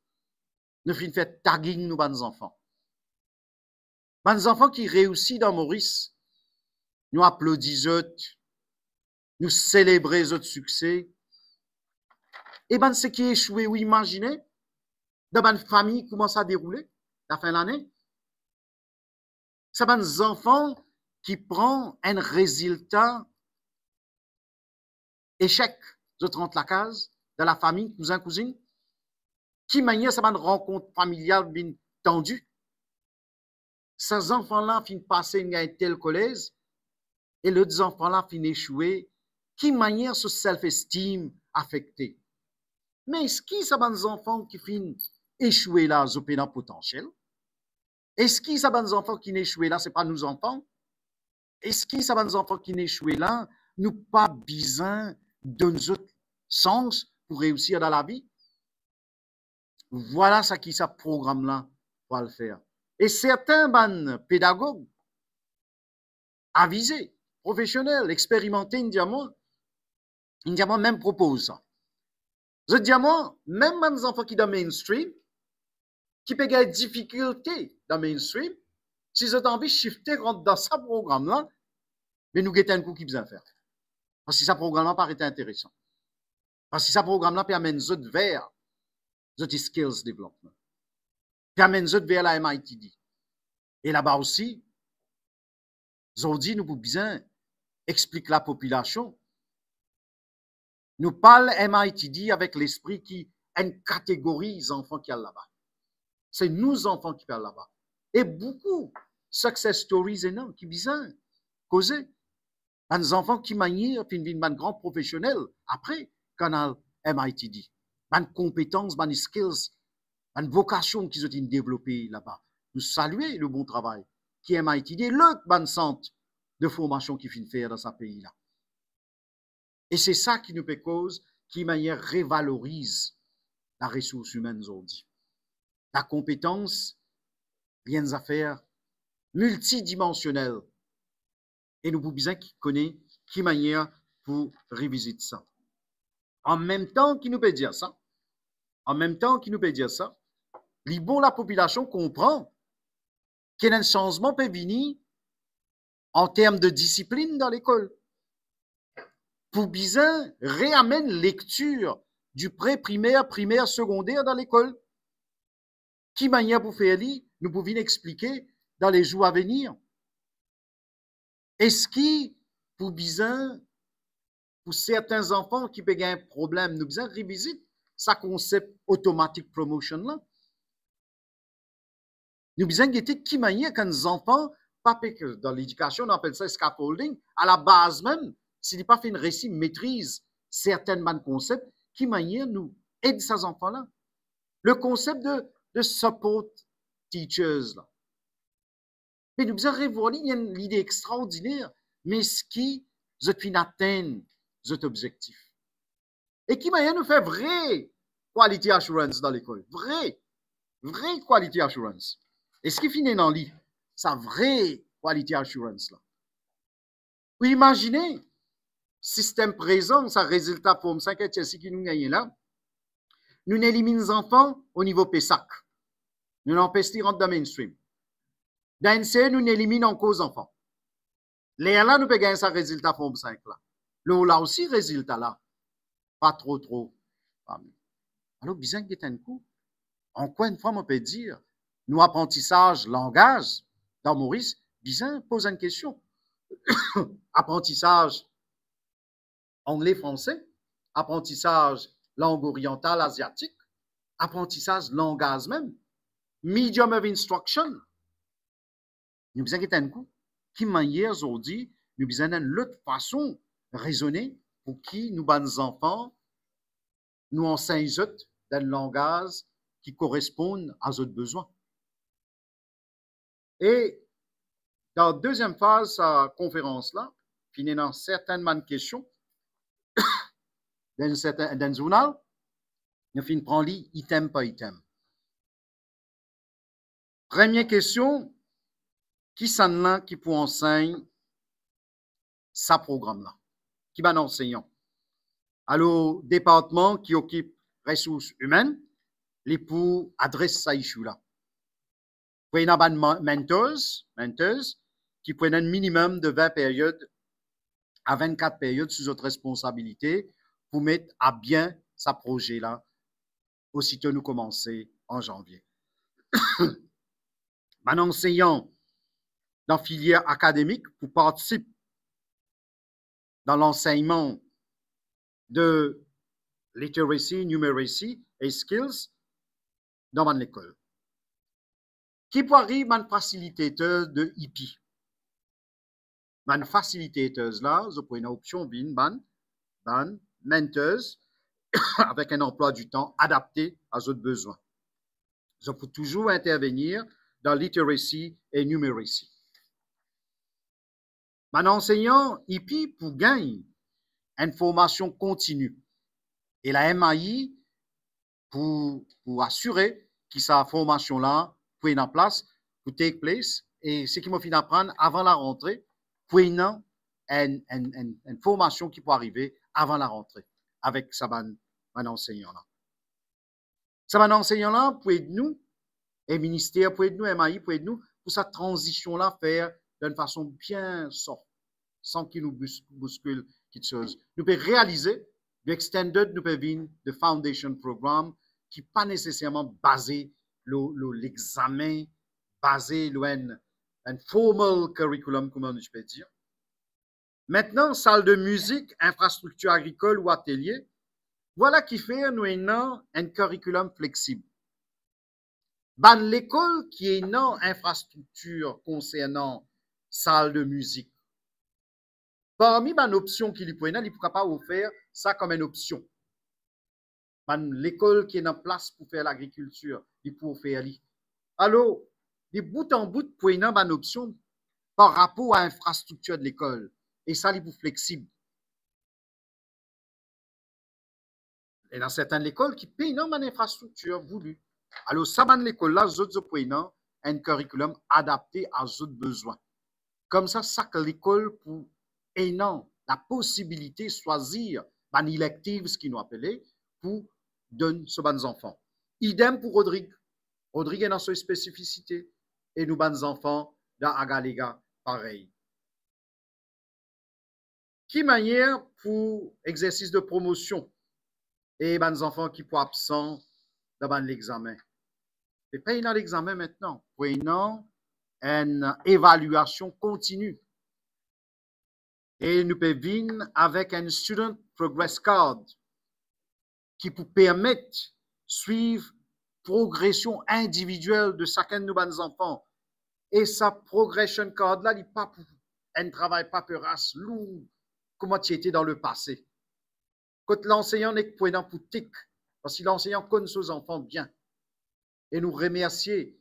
nous fait tagging nos bons enfants. Les enfants qui réussissent dans Maurice, nous applaudissons, nous célébrons notre succès. Et ben, ce qui est échoué, vous imaginez, dans une famille, comment ça a déroulé la fin de l'année? C'est des enfants qui prennent un résultat échec, je rentre la case, de la famille, cousin, cousine, qui manière ça une rencontre familiale bien tendue. Ces enfants-là finissent passer une telle collège, et les autres enfants-là finissent échouer, qui manière ce self-esteem affecté. Mais est-ce qu'il y a des enfants qui finissent échouer là, ils ont potentiel? Est-ce qu'il y a des enfants qui n'échouent là, ce n'est pas nos enfants? Est-ce qu'il y a des enfants qui n'échouent là, nous pas besoin d'un autre sens pour réussir dans la vie? Voilà ce qui ce programme-là va le faire. Et certains pédagogues avisés, professionnels, expérimentés, indiamant même propose ça. Je dis à moi, même les enfants qui sont dans le mainstream, qui peuvent avoir des difficultés dans le mainstream, si ils ont envie de shifter dans ce programme-là, mais nous guettons un coup qui besoin faire. Parce que ce programme-là paraît intéressant. Parce que ce programme-là permet nous vers the skills development. Permet nous vers la MITD. Et là-bas aussi, aujourd'hui, nous pouvons bien expliquer la population. Nous parlons MITD avec l'esprit qui est une catégorie des enfants qui sont là-bas. C'est nous enfants qui parlent là-bas. Et beaucoup success stories énormes qui bizarre causer des enfants qui manièrent puis une grand professionnel après quand a MITD, des compétences, des skills, des vocations qu'ils ont développées là-bas. Nous saluons le bon travail qui est MITD, le bon centre de formation qui finit faire dans ce pays-là. Et c'est ça qui nous fait cause, qui manière révalorise la ressource humaine aujourd'hui. La compétence, rien à faire, multidimensionnelle. Et nous pouvons bien qui connaît qui manière pour réviser ça. En même temps qu'il nous peut dire ça, la population comprend qu'un changement peut venir en termes de discipline dans l'école. Pour bien réamène lecture du pré-primaire, primaire, secondaire dans l'école. Qui manière pour faire lire, nous pouvons expliquer dans les jours à venir. Est-ce que pour bien, pour certains enfants qui peuvent avoir un problème, nous besoin révisiter ce concept automatic promotion là. Nous besoin guetter qui manière quand les enfants, pas que dans l'éducation, on appelle ça scaffolding, à la base même, s'il n'est pas fait une récit, maîtrise certains concepts, qui manière nous aide ces enfants-là. Le concept de support teachers là. Mais nous besoin revoir une idée extraordinaire, mais ce qui je fin atteindre cet objectif. Et qui manière nous fait vrai quality assurance dans l'école, vrai quality assurance. Et ce qui finit dans l'île, ça vrai quality assurance là. Vous imaginez, système présent, ça résultat forme 5 et qui nous gagne là. Nous éliminons les enfants au niveau PESAC. Nous n'empêchons de rentrer dans le mainstream. Dans NCE, nous éliminons encore les enfants. Là, nous pouvons gagner ça résultat forme 5 là. Là aussi, résultat là. Pas trop. Alors, bien qu'il y ait un coup. Encore une fois, on peut dire, nous apprentissage langage, dans Maurice, bien pose une question. Apprentissage anglais-français, apprentissage langue orientale asiatique, apprentissage langage même, medium of instruction. Nous besoin qu'il y ait un coup. Qui manière aujourd'hui, nous besoin d'une autre façon raisonner pour qui nous, nos enfants, nous enseignent d'un langage qui correspond à nos besoins. Et dans la deuxième phase de la conférence-là, finit dans certaines questions, dans un journal, nous finissons prendre item par item. Première question, qui s'en là qui peut enseigner ce programme-là? Qui va enseignant? Alors, département qui occupe ressources humaines, les pour adresser ça issue-là. Vous avez mentors qui prennent un minimum de 20 périodes à 24 périodes sous votre responsabilité pour mettre à bien ce projet-là aussitôt nous commencer en janvier. Un enseignant dans la filière académique pour participer dans l'enseignement de literacy, numeracy et skills dans l'école. Qui peut arriver un facilitateur de hippie? Un facilitateur là, vous pouvez une option ban mentors avec un emploi du temps adapté à vos besoins. Vous pouvez toujours intervenir dans literacy et numeracy. Un enseignant hippie pour gagner une formation continue. Et la MAI pour assurer que sa formation-là peut être en place, pour take place, et ce qui m'a fait d'apprendre avant la rentrée, pour une formation qui peut arriver avant la rentrée avec ce enseignant-là. Ce enseignant-là peut aider nous, et le ministère peut aider nous, MAI peut aider nous, pour cette transition-là faire d'une façon bien soft, sans qu'il nous bouscule quelque chose. Nous pouvons réaliser l'extended, nous pouvons venir de foundation programme qui n'est pas nécessairement basé l'examen, basé un formal curriculum, comment je peux dire. Maintenant, salle de musique, infrastructure agricole ou atelier, voilà qui fait nous un curriculum flexible. ban l'école qui est non infrastructure concernant salle de musique. Parmi ban option qui lui peut il peut pas offrir ça comme une option. Ban l'école qui est en place pour faire l'agriculture, il peut faire lui. Alors, de bout en bout pour une ban option par rapport à l'infrastructure de l'école. Et ça, il est flexible. Et dans certaines écoles qui payent une infrastructure voulue. Alors, ça, dans l'école là, les autres payent un curriculum adapté à leurs besoins. Comme ça, que l'école pour la possibilité de choisir une élective, ce qu'ils nous appellent, pour donner ce aux enfants. Idem pour Rodrigue. Rodrigue est dans ses spécificités. Et nous, les enfants, dans Agalega, pareil. Qui manière pour exercice de promotion et les enfants qui sont absents dans l'examen. Et pas dans l'examen maintenant, prenons une évaluation continue. Et nous pouvons venir avec un Student Progress Card qui peut permettre de suivre la progression individuelle de chacun de nos enfants. Et sa progression card là, il n'est pas pour un travail paperasse lourd, comme tu étais dans le passé. Quand l'enseignant n'est pas pour tic, parce que l'enseignant connaît ses enfants bien. Et nous remercier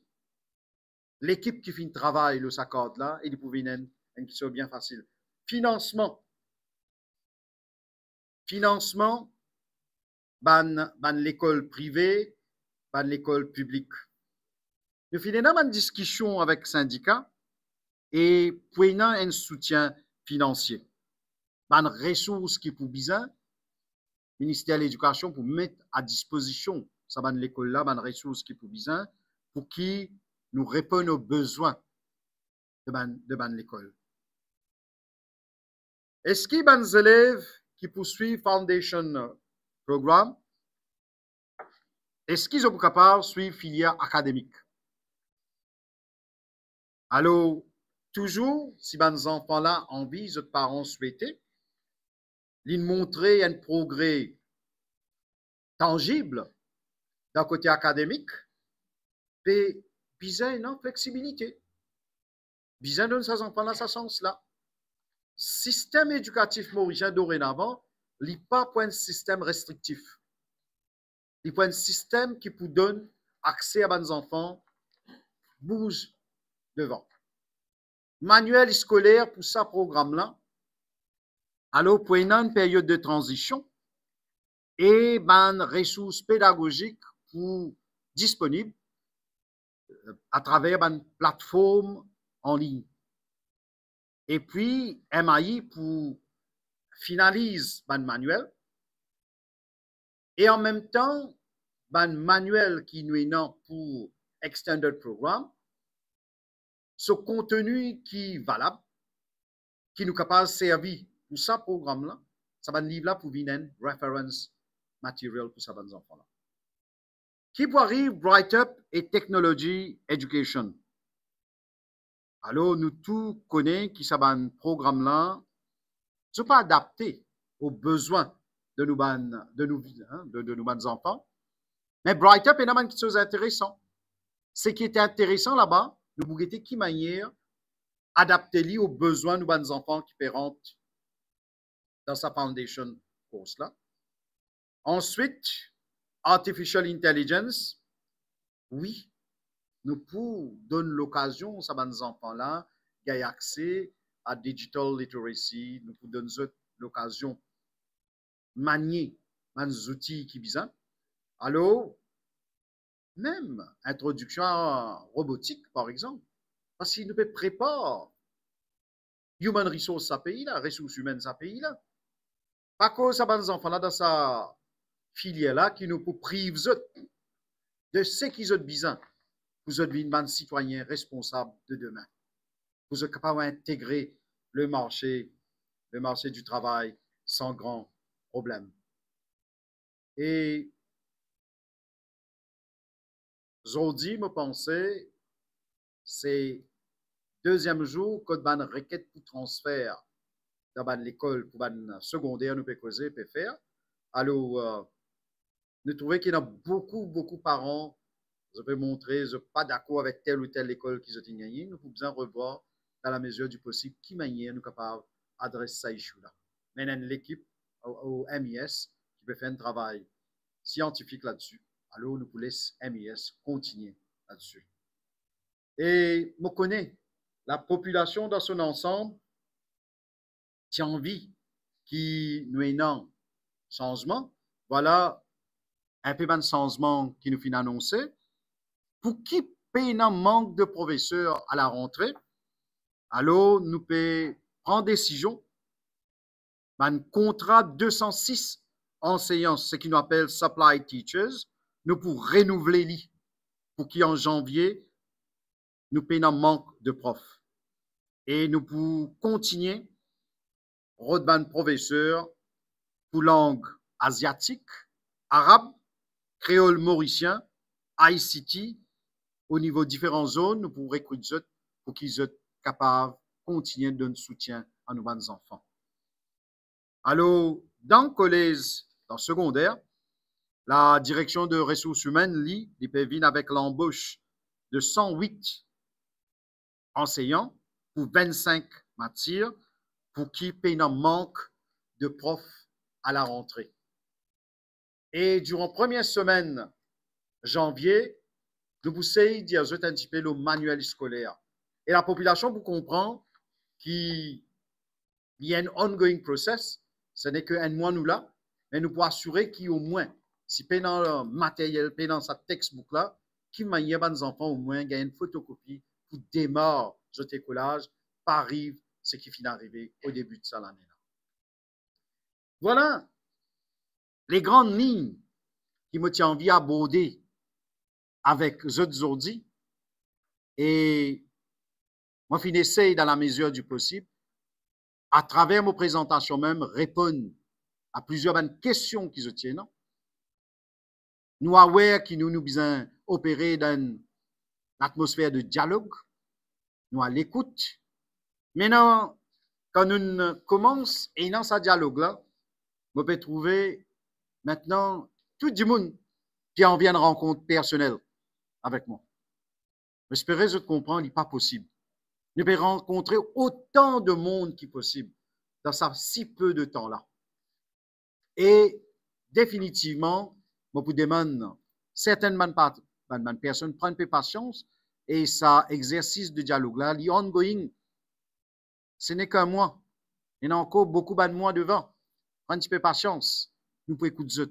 l'équipe qui fait le travail, le SACAD là, et il pouvait une question bien facile. Financement. Financement, ban l'école privée, ban l'école publique. Nous finissons une discussion avec le syndicat et prenons un soutien financier. Ban ressources qui pour besoin, ministère de l'Éducation pour mettre à disposition ça ban l'école là, ban ressources qui pour besoin, pour qui nous répondent aux besoins de ban l'école. Est-ce qu'il y a des élèves qui poursuivent Foundation Programme? Est-ce qu'ils sont capables de suivre filière académique? Alors, toujours, si les enfants-là ont envie, les parents souhaitaient, ils montrer un progrès tangible d'un côté académique, et besoin une flexibilité. Besoin de ces enfants-là, ce sens-là. Système éducatif mauricien dorénavant, il n'est pas pour un système restrictif. Il est pour un système qui peut donner accès à nos enfants, bouge devant. Manuel scolaire pour ce programme-là, alors pour une période de transition et des ressources pédagogiques pour disponibles à travers une plateforme en ligne. Et puis, MAI pour finaliser le manuel. Et en même temps, le manuel qui nous est pour Extended Programme, ce contenu qui est valable, qui nous capable de servir pour ce programme-là, ça va livre là pour venir un reference material pour ces enfants-là. Qui peut arriver Bright Up et Technology Education. Alors, nous tous connaissons qui ça un programme-là, ce n'est pas adapté aux besoins de nos enfants. Mais Bright Up est quelque chose d'intéressant. Ce qui est intéressant là-bas, nous pouvons voir qui manière adapter aux besoins de nos enfants qui pérent dans sa foundation course-là. Ensuite, Artificial Intelligence. Oui, nous pouvons donner l'occasion à ces enfants-là d'avoir accès à Digital Literacy. Nous pouvons donner l'occasion de manier les outils qui visent. Alors, même introduction à robotique, par exemple, parce qu'il nous peut préparer Human Resources à pays là, ressources humaines à pays là. Pas que ça les enfants là dans sa filière là qui nous peut priver de ce qu'ils ont besoin pour devenir un citoyen responsable de demain. Vous êtes capable d'intégrer le marché du travail sans grand problème. Et aujourd'hui, me pensais, c'est deuxième jour que une requête pour transfert dans l'école pour une secondaire nous peut causer, peut faire. Alors, nous trouvons qu'il y a beaucoup de parents je peux montrer, je ne suis pas d'accord avec telle ou telle école qui ont gagné, nous pouvons bien revoir dans la mesure du possible qui manière nous capables d'adresser ça issue-là. Maintenant, l'équipe au MIS qui peut faire un travail scientifique là-dessus, alors nous pouvons laisser MIS continuer là-dessus. Et je connais la population dans son ensemble qui a envie qui nous est un changement. Voilà un peu de changement qui nous finit annoncé. Pour qui paye un manque de professeurs à la rentrée, alors nous pouvons prendre décision. Un contrat 206 enseignants, ce qui nous appelle supply teachers, nous pour renouveler lui, pour qui en janvier, nous payons un manque de profs. Et nous pour continuer, rodban professeur pour langue asiatique, arabe, créole mauricien, ICT, au niveau de différentes zones, nous pouvons recruter pour qu'ils soient capables de continuer de donner soutien à nos enfants. Alors, dans le collège, dans le secondaire, la direction de ressources humaines, lit, vient avec l'embauche de 108 enseignants pour 25 matières pour qui paye un manque de profs à la rentrée. Et durant la première semaine janvier, nous vous essayons de dire un petit peu le manuel scolaire. Et la population vous comprend qu'il y a un ongoing process. Ce n'est qu'un mois nous là, mais nous pouvons assurer qu'il y a au moins, si pendant le matériel, pendant sa textbook là, qu'il y a des enfants au moins gagnent une photocopie pour démarrer ce décollage, pas arrive ce qui finit d'arriver au début de ça l'année là. Voilà les grandes lignes qui me tiennent envie d'aborder avec aujourd'hui. Et moi, je essaye dans la mesure du possible, à travers mes présentations même, répondre à plusieurs questions qui se tiennent. Nous avons qui nous besoin opérer dans une atmosphère de dialogue, nous à l'écoute. Maintenant, quand nous commençons et dans ce dialogue-là, on peut trouver maintenant tout le monde qui en vient de rencontre personnelle avec moi. J'espère que vous comprenez, il n'est pas possible. Nous pouvons rencontrer autant de monde qui possible dans ça si peu de temps-là. Et définitivement, je vous demande, certaines personnes prennent peu patience et ça exercice de dialogue-là, il est ongoing. Ce n'est qu'un mois. Il y a encore beaucoup de mois devant. Prenez un petit peu patience. Nous pouvons écouter.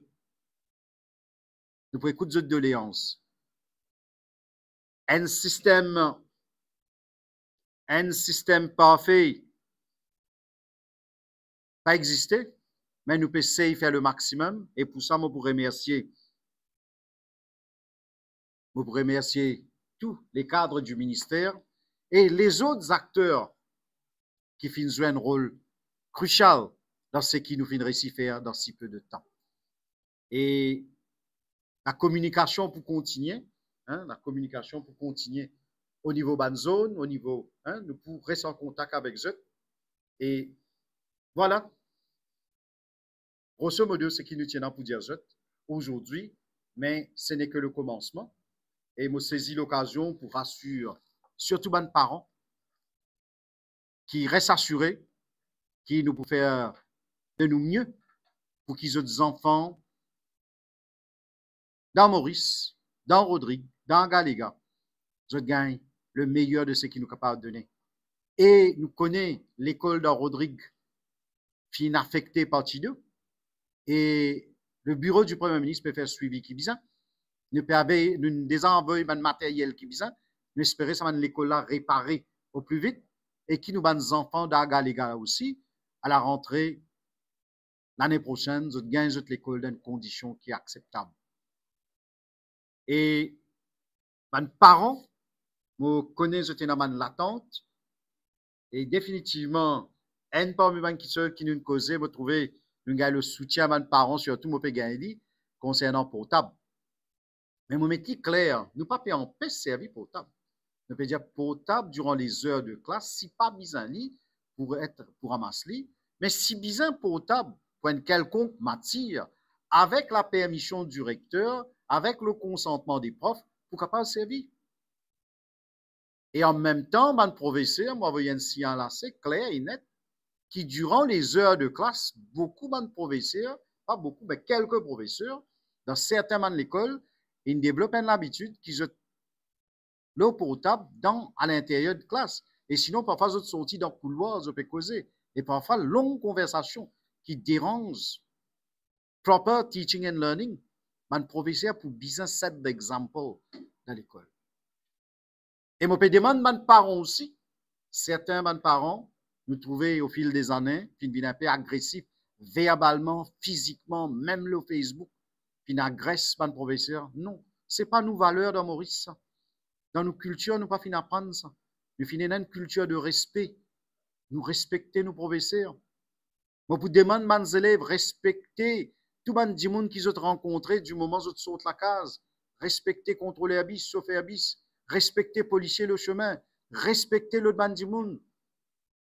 Nous pouvons écouter de doléances. Un système parfait pas exister, mais nous pouvons essayer de faire le maximum. Et pour ça, je vous remercier. Je vous remercier tous les cadres du ministère et les autres acteurs qui finissent jouer un rôle crucial dans ce qui nous finit si faire dans si peu de temps. Et la communication pour continuer, la communication pour continuer au niveau de zone, au niveau, nous pouvons rester en contact avec eux. Et voilà, grosso modo, ce qui nous tient pour dire aujourd'hui, mais ce n'est que le commencement. Et je saisis l'occasion pour rassurer surtout les parents qui restent assurés, qui nous peuvent faire de nous mieux pour qu'ils aient des enfants dans Maurice, dans Rodrigue, dans Galéga. Je gagne le meilleur de ce qu'ils nous sont capables de donner. Et nous connaissons l'école de Rodrigue qui est affectée par Tidou. Et le bureau du Premier ministre peut faire suivi qui besoin. Nous pouvons désenvoyer un matériel qui besoin. Nous espérons que l'école là réparée au plus vite et qui nous bat nos enfants d'Agalega aussi à la rentrée l'année prochaine, nous gagnons l'école dans une condition qui est acceptable. Et mes parents me connaissent dans l'attente et définitivement, un parmi les qui nous causent, me trouver le soutien à mes parents, surtout mon père concernant portable. Mais mon métier clair, nous ne pas en paix servir portable. Nous peut dire portable durant les heures de classe, si pas bizarre pour ramasser, mais si bizarre portable pour une quelconque matière, avec la permission du recteur, avec le consentement des profs, pour capable servir. Et en même temps, mon professeur m'a envoyé un signal assez clair et net qui, durant les heures de classe, beaucoup de professeurs, pas beaucoup, mais quelques professeurs, dans certaines de l'école, ils développent une habitude qui se l'eau portable à l'intérieur de classe. Et sinon, parfois, ils sortent dans le couloir, ils peuvent causer. Et parfois, longue conversation qui dérange proper teaching and learning. Mon professeur pour bien set d'exemple dans l'école. Et je me demande, mes parents aussi, certains de mes parents, nous trouvaient au fil des années, qui deviennent un peu agressifs, verbalement, physiquement, même le Facebook, qui n'agressent pas le professeur. Non, ce n'est pas nos valeurs dans Maurice, ça. Dans nos cultures, nous ne pas apprendre ça. Nous finissons une culture de respect. Nous respecter nos professeurs. Moi, vous demande, mes élèves, respecter tout le monde qu'ils ont rencontré du moment où ils sortent la case. Respecter, contrôler Abyss, sauver Abyss. Respecter, policier le chemin. Respecter le monde.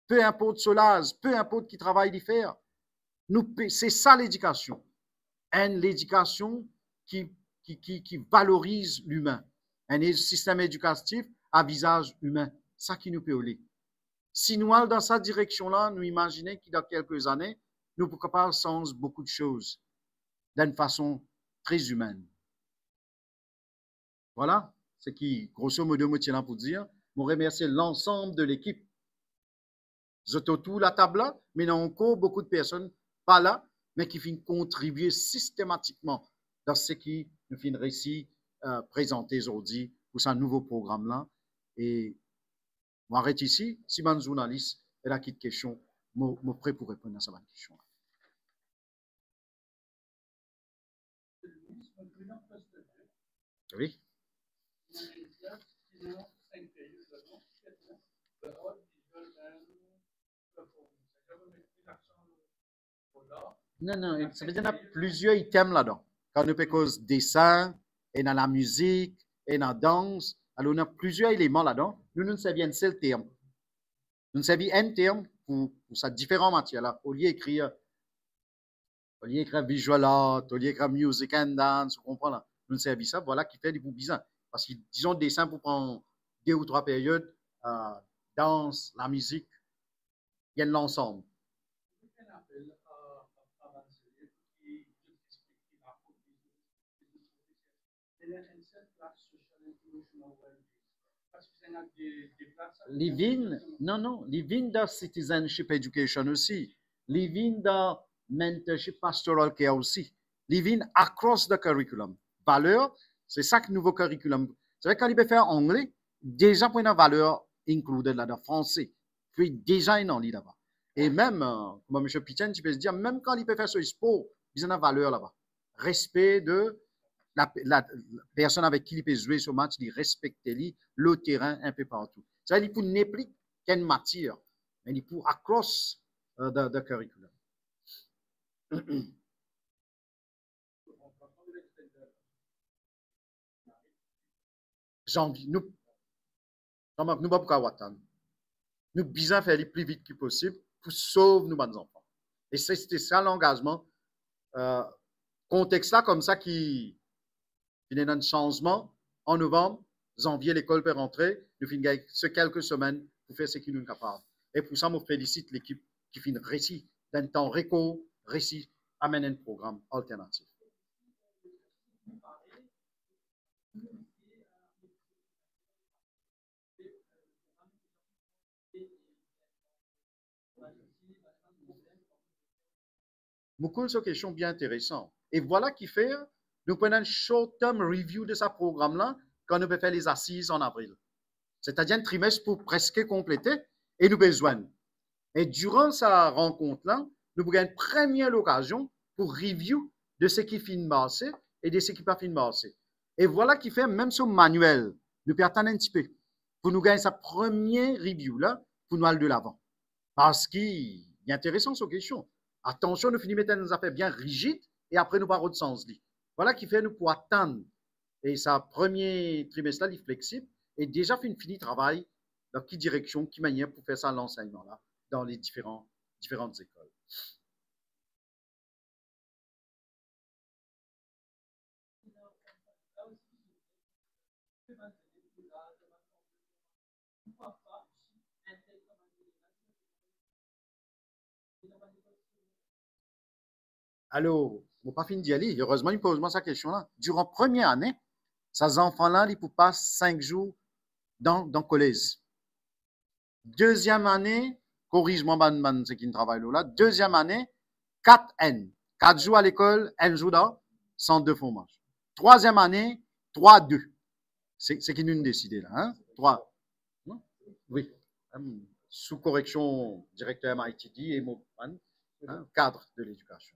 Peu importe cela, peu importe qui travaille d'y faire. C'est ça l'éducation. L'éducation qui valorise l'humain. Un système éducatif à visage humain. Ça qui nous peut aller. Si nous allons dans cette direction-là, nous imaginons que dans quelques années, nous pouvons capables de changer beaucoup de choses d'une façon très humaine. Voilà ce qui, grosso modo, me tient là pour dire. Je remercie l'ensemble de l'équipe. Je tout la table là, mais il y a encore beaucoup de personnes pas là, mais qui viennent contribuer systématiquement dans ce qui nous finit réussi présenter aujourd'hui pour ce nouveau programme-là. Et je m'arrête ici. Si mon journaliste est là qui de questions, je suis prêt pour répondre à cette question. Oui. Non, ça veut dire qu'il y a plusieurs items là-dedans. Quand on peut cause dessin, et dans la musique, et dans la danse, alors on a plusieurs éléments là-dedans. Nous ne savons un seul terme. Nous savons un terme pour ces différentes matières-là. Au lieu d'écrire visual art, au lieu d'écrire music and dance, vous comprenez là. Nous savons ça, voilà qui fait des bouts bizarres. Parce que disons dessin pour prendre 2 ou 3 périodes, danse, la musique, il y a l'ensemble. Living, non, living dans citizenship education aussi. Living dans mentorship pastoral care aussi. Living across the curriculum. Valeur, c'est ça que nouveau curriculum. C'est vrai quand il peut faire anglais, déjà pour une valeur included là-dedans, français. Puis déjà une en là-bas. Et même, comme M. Pitchen, tu peux se dire, même quand il peut faire ce sport, il y a une valeur là-bas. Respect de la personne avec qui il peut jouer ce match, il respecte le terrain un peu partout. Ça veut dire pour n'importe quelle matière, mais il pour across the curriculum. Janvier, nous ne pouvons pas attendre. Nous besoin faire le plus vite que possible pour sauver nos enfants. Et c'était ça l'engagement. Contexte là comme ça qui il y a un changement en novembre, janvier, l'école peut rentrer. Nous finissons ce quelques semaines pour faire ce qui nous est capable. Et pour ça, je félicite l'équipe qui finit réussi d'un temps record, réussi à mener un programme alternatif. Beaucoup de questions bien intéressantes. Et voilà qui fait, nous prenons un short-term review de ce programme-là quand nous pouvons faire les assises en avril. C'est-à-dire un trimestre pour presque compléter et nous besoin. Et durant sa rencontre-là, nous avons une première occasion pour review de ce qui finit marcher et de ce qui n'a pas fini marcher. Et voilà qui fait, même ce manuel, nous pouvons attendre un petit peu pour nous gagner sa première review-là pour nous aller de l'avant. Parce qu'il est intéressant cette question. Attention, nous finissons mettre des affaires bien rigides et après nous parlons de sens. Voilà qui fait nous pour attendre. Et sa premier trimestre-là, il est flexible et déjà fait une fini travail dans quelle direction, quelle manière pour faire ça l'enseignement-là dans les différentes écoles. Alors, on pas fini d'y aller. Heureusement, il pose moi cette question-là. Durant la première année, ces enfants-là, ils passent 5 jours dans le collège. Deuxième année, corrige-moi, ce qui travaille là. Deuxième année, 4 N. 4 jours à l'école, N jours dans centre de formation. Troisième année, 3-2. C'est qui nous décidé là. Hein? 3. Oui. Sous correction, directeur MITD et mon cadre de l'éducation.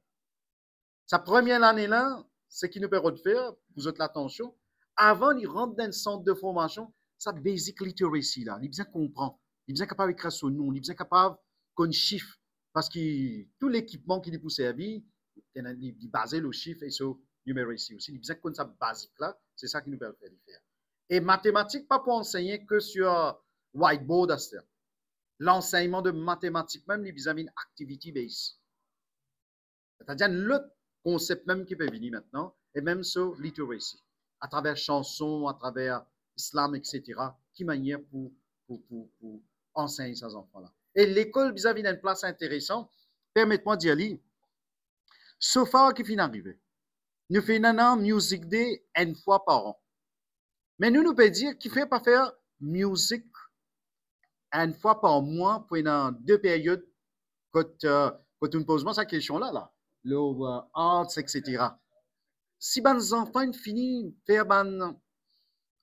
Sa première année-là, ce qui nous permet de faire, vous êtes l'attention, avant il rentre dans le centre de formation, sa basic literacy là, il bien comprend, il bien capable d'écrire son nom, il bien capable qu'on chiffre, parce que tout l'équipement qui lui peut servir, il est basé le chiffre et sur numeracy aussi, il bien qu'on sa basique là, c'est ça qui nous permet de faire. Et mathématiques, pas pour enseigner que sur whiteboard, l'enseignement de mathématiques même, il a une activity base. C'est-à-dire le concept même qui peut venir maintenant, et même sur literacy, à travers chansons, à travers islam, etc., qui manière pour enseigner ces enfants-là. Et l'école vis-à-vis d'une place intéressante, permettez-moi d'y aller. So far qui finit d'arriver, nous faisons un music day une fois par an. Mais nous pouvons dire qu'il ne fait pas faire musique une fois par mois pour une 2 périodes quand on me pose cette question-là, le arts, etc. Si les enfants finissent de faire un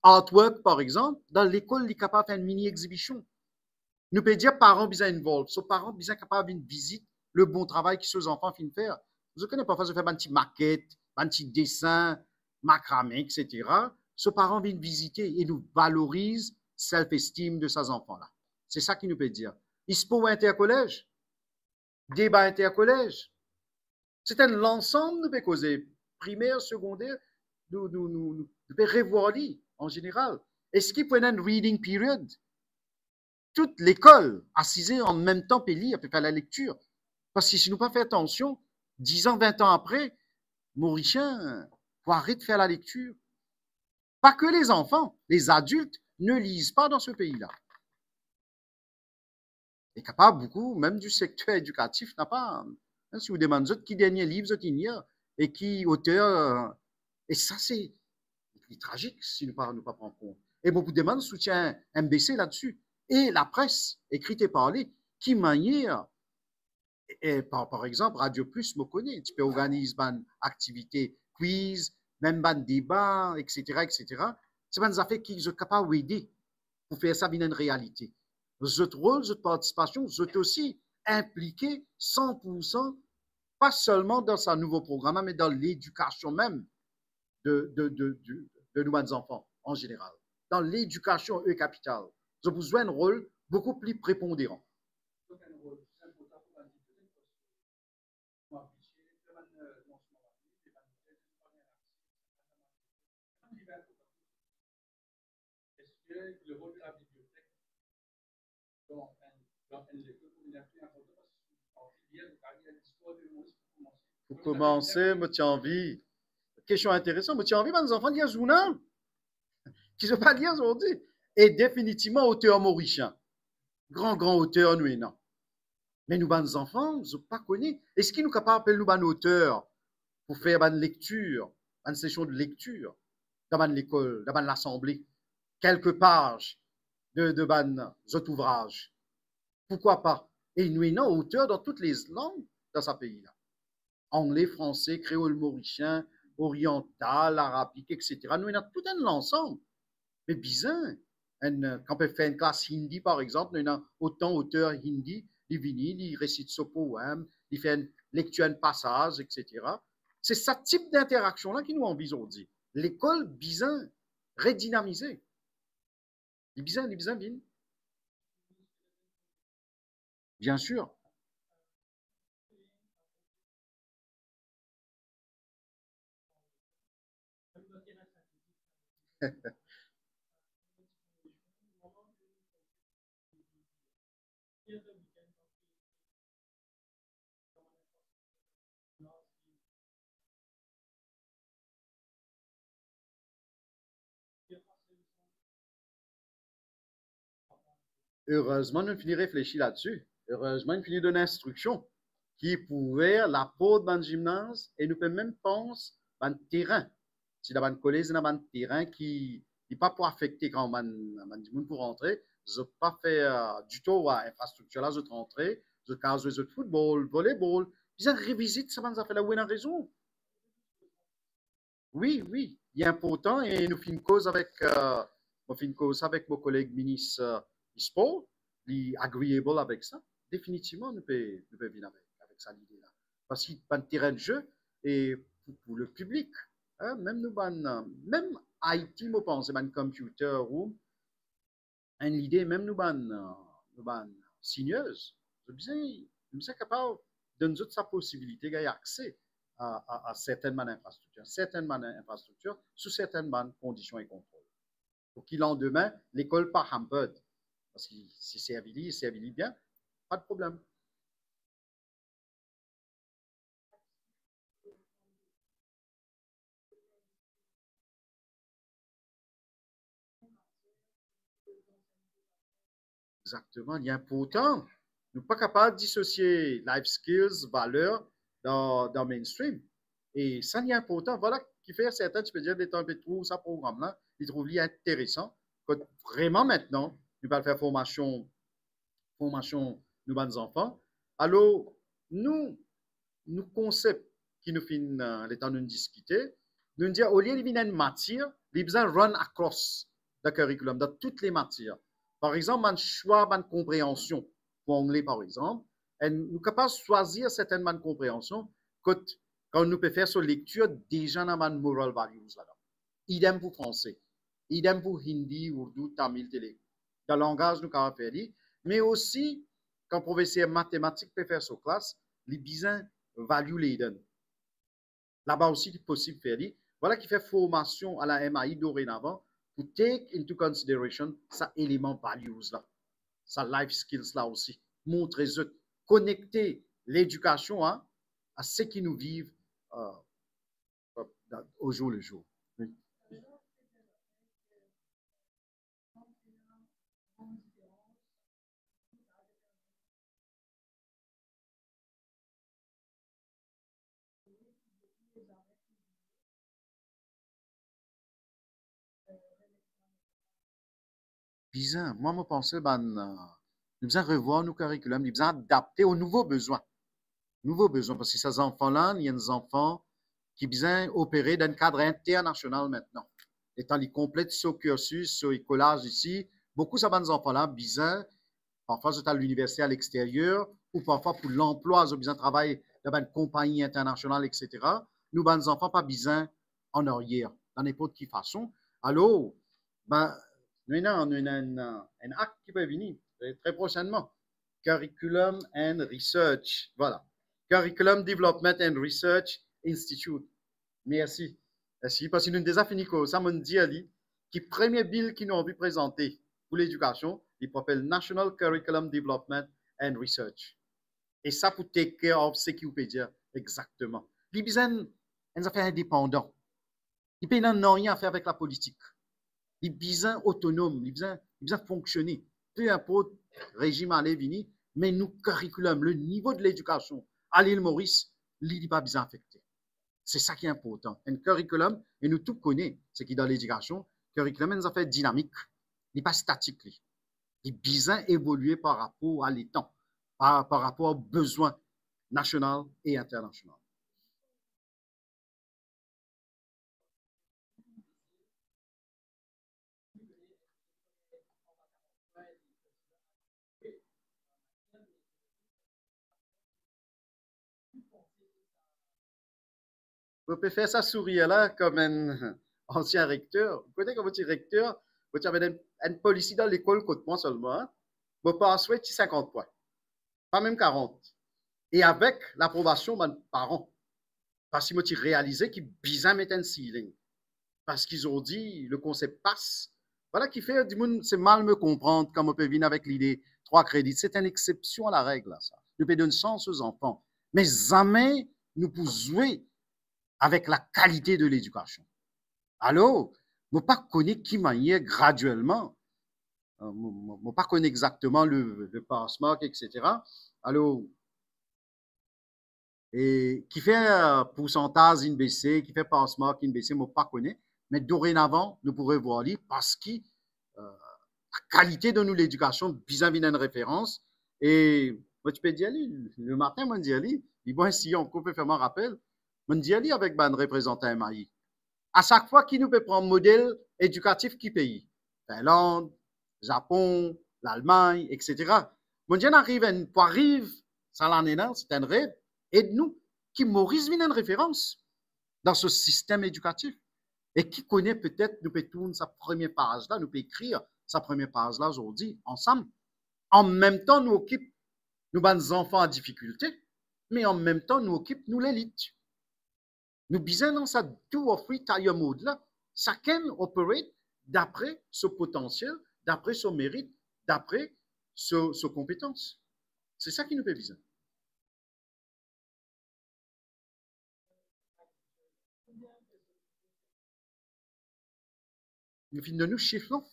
artwork, par exemple, dans l'école, ils sont capables de faire une mini-exhibition. Nous pouvons dire parents besoin involved. So, parents besoin capables d'une visite, le bon travail que ces enfants finissent de faire. Vous connaissez parfois de faire un petit maquette, un petit dessin, macramé, etc. Ce parents viennent visiter et nous valorisent self-esteem de ces enfants-là. C'est ça qu'il nous peut dire. ISPO intercollège, débat intercollège. C'est un ensemble de causer primaire, secondaire, nous pouvons revoir en général. Est-ce qu'il peut y avoir une reading period? Toute l'école, assisée en même temps, peut lire, peut faire la lecture. Parce que si nous pas fait attention, 10 ans, 20 ans après, Mauricien faut arrêter de faire la lecture. Pas que les enfants, les adultes ne lisent pas dans ce pays-là. Et capable beaucoup, même du secteur éducatif, n'a pas. Hein, si vous demandez qui dernier livre qui y a et qui auteur, et ça c'est tragique si nous ne pas prendre compte. Et beaucoup de demandes soutien MBC là-dessus. Et la presse, écrite et parlée, qui manière, et par exemple, Radio Plus me connaît, tu peux organiser une activité quiz, même un débat, etc., etc. C'est des affaires qui sont capables d'aider pour faire ça une réalité. Votre rôle, votre participation, vous êtes aussi impliqué 100%, pas seulement dans sa nouveau programme, mais dans l'éducation même de nos enfants en général. Dans l'éducation capitale. Vous avez besoin d'un rôle beaucoup plus prépondérant. Pour commencer, me tiens envie. Question intéressante, me tiens envie, mes enfants, lire journal. Qui ne pas lire aujourd'hui. Et définitivement, auteur mauricien. Grand auteur, nous, non. Mais nous, les enfants, nous ne pas connus. Est-ce qu'ils nous capables de nous, un auteur, pour faire une lecture, une session de lecture, dans l'école, dans l'assemblée, quelques pages de cet ouvrage? Pourquoi pas? Et nous, non, auteur dans toutes les langues dans ce pays-là. Anglais, français, créole mauricien, oriental, arabique, etc. Nous, avons tout un ensemble. Mais bizarre. Quand on fait une classe hindi, par exemple, nous avons autant d'auteurs hindi, ils viennent, ils récitent ce poème, ils font une lecture, un passage, etc. C'est ce type d'interaction-là qui nous envie aujourd'hui. L'école, bizarre, redynamisée. Les bizarres, bien. Bien sûr. heureusement, nous finissons réfléchir là-dessus. Heureusement, nous finissons donner instruction qui pouvait la peau dans le gymnase et nous peut même penser dans le terrain. Si dans le collège, dans le terrain qui n'est pas pour affecter quand on dit pour rentrer, je n'ai pas fait du tout à l'infrastructure là, je vais rentrer, je case de football, volleyball, puis je révisite ça, ça fait la bonne raison. Oui, oui, il est important et nous faisons une cause avec, mon collègue ministre du sport, il est agreeable avec ça. Définitivement, nous pouvons venir avec ça l'idée-là. Parce qu'il y a un terrain de jeu et pour le public, hein, même nous, même IT, je pense, un computer room, une idée, même nous, signeuse, nous sommes capables de nous donner sa possibilité d'accès à certaines infrastructures, sous certaines conditions et contrôles. Pour qu'il lendemain, l'école pas hampered. Parce que si c'est habilité bien, pas de problème. Exactement, il est important. Nous ne sommes pas capables de dissocier life skills, valeurs dans le mainstream. Et ça, il est important. Voilà qui fait certains, tu peux dire, des temps, ils trouvent ça programme-là, ils trouvent intéressant. Vraiment maintenant, nous allons faire formation, nous, nos enfants. Alors, nous concept qui nous fait les temps de discuter, nous disons, au lieu de venir une matière, les besoins run across le curriculum, dans toutes les matières. Par exemple, un choix, une compréhension, pour anglais par exemple, et nous sommes capables de choisir certaines compréhensions quand nous pouvons faire sur lecture déjà dans les moral values là-dedans. Idem pour français, idem pour hindi, urdu, tamil, télé. Dans le langage, nous pouvons faire, mais aussi, quand le professeur mathématique peut faire sur classe, les besoins value laden. Là-bas aussi, c'est possible de faire. Voilà qui fait formation à la MAI dorénavant pour take into consideration ça élément values là, ça life skills là aussi. Montrer, connecter l'éducation à ce qui nous vivent au jour le jour. Oui. Bizarre. Moi, je pensais, nous devons revoir nos curriculums, nous devons adapter aux nouveaux besoins. Parce que ces enfants-là, il y a des enfants qui besoin opérer dans un cadre international maintenant. Étant les complètes ce cursus, ce collage ici, beaucoup de ces enfants-là, besoin, parfois c'est à l'université à l'extérieur, ou parfois pour l'emploi, ils ont besoin de travailler dans une compagnie internationale, etc. Nous, les enfants, pas besoin en arrière, dans n'importe quelle façon. Alors, nous avons un acte qui peut venir très prochainement. Curriculum and Research. Voilà. Curriculum Development and Research Institute. Merci. Merci. Parce que nous avons déjà fini ça m'a dit qui premier bill qui nous ont présenter pour l'éducation, il s'appelle National Curriculum Development and Research. Et ça pour take care of ce qu'il peut dire exactement. Les besoin des affaires indépendantes. Ils n'ont rien à faire avec la politique. Les besoin autonomes, les besoin fonctionner. Peu importe le régime à venir, mais nous curriculum, le niveau de l'éducation à l'île Maurice, il n'est pas bien affecté. C'est ça qui est important. Un curriculum, et nous tous connaissons ce qui est dans l'éducation, curriculum nous a fait dynamique, il n'est pas statique. Il est bien évolué par rapport à l'étang, par rapport aux besoins nationaux et internationaux. Vous pouvez faire ça sourire là comme un ancien recteur. Vous connaissez comme votre recteur, vous avez un policier dans l'école contre moi seulement. Vous passez 50 points, pas même 40. Et avec l'approbation de mes parents, parce qu'ils ont réalisé qu'ils bizarre mettre un ceiling. Parce qu'ils ont dit, le concept passe. Voilà qui fait, c'est mal me comprendre quand on peut venir avec l'idée 3 crédits. C'est une exception à la règle, ça. Nous pouvons donner chance aux enfants. Mais jamais nous pouvons jouer avec la qualité de l'éducation. Alors, ne pas connaître qui manière graduellement Je pas connais exactement le passmark, etc. Alors, et qui fait pourcentage INBC, qui fait passmark INBC, je pas connais. Mais dorénavant, nous pourrons voir lui parce que la qualité de nous l'éducation, bien une référence. Et moi, tu peux dire, le matin, moi, je dis, bon, si on peut faire un rappel, je dis avec un représentant MAI. À chaque fois qu'il nous peut prendre modèle éducatif qui pays, Finlande, Japon, l'Allemagne, etc. Mon Dieu, arrive, ça l'année là, c'est un rêve, aide-nous, qui Maurice vient une référence dans ce système éducatif et qui connaît peut-être, nous peut tourner sa première page là, nous peut écrire sa première page là aujourd'hui ensemble. En même temps, nous occupe nous nos enfants en difficulté, mais en même temps, nous occupe nous l'élite. Nous besoin dans cette two or three tier mode là, chacun opère d'après ce potentiel, d'après son mérite, d'après ses compétences. C'est ça qui nous fait besoin. Nous finissons de nous chiffres là.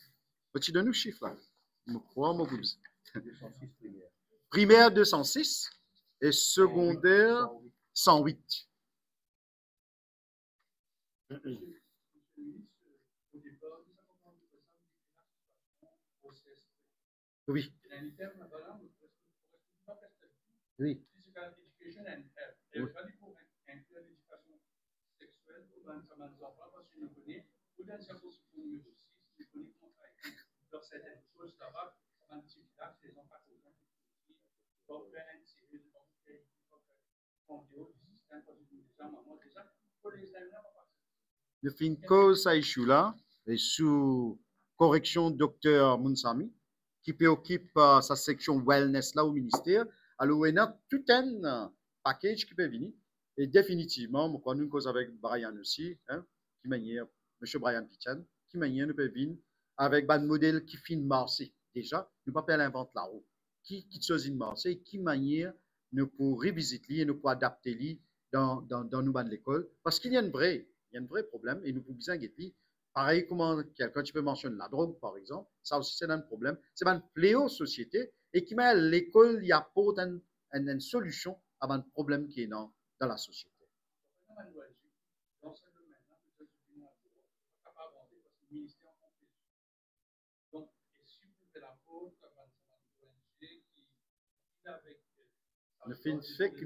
Petit de nous chiffres là. Je crois, mon goût. Primaire 206 et secondaire 108. Oui. Oui. Le fin cause ça issue là et sous correction docteur Mounsami qui préoccupe sa section wellness là au ministère. Alors il y a tout un package qui peut venir et définitivement moi nous cause avec Brian aussi hein, qui manière monsieur Brian Kitchen qui manière nous peut venir avec un modèle qui fin marché déjà nous pas faire l'invente la roue qui chose in marché qui manière nous pour revisiter et nous pour adapter dans nous de l'école parce qu'il y a une vraie il y a un vrai problème et nous pouvons bien guetter. Pareil, comment quelqu'un, tu peux mentionner la drogue, par exemple, ça aussi c'est un problème. C'est un fléau société et qui met à l'école, il y a pas une solution à un problème qui est dans la société. Le fait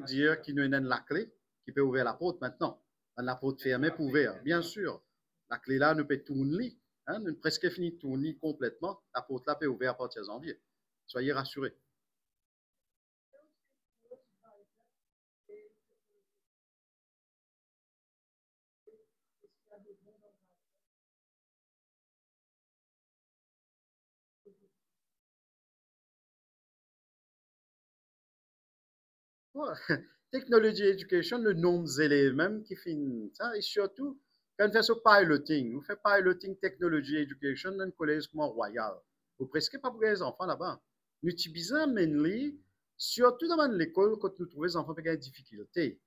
dire qu'il nous donne la clé qui peut ouvrir la porte maintenant. La porte fermée pour ouvrir, bien sûr. La clé là ne peut tourner, hein, nous presque fini de tourner complètement. La porte là peut ouvrir à partir de janvier. Soyez rassurés. Ouais. Technology Education, le nombre d'élèves même qui finit ça, et surtout, quand on fait ce piloting, on fait piloting Technology Education dans un collège comme Royal. Vous presque pas pour les enfants là-bas. Nous utilisons mainly, surtout dans l'école, quand nous trouvons les enfants qui ont des difficultés.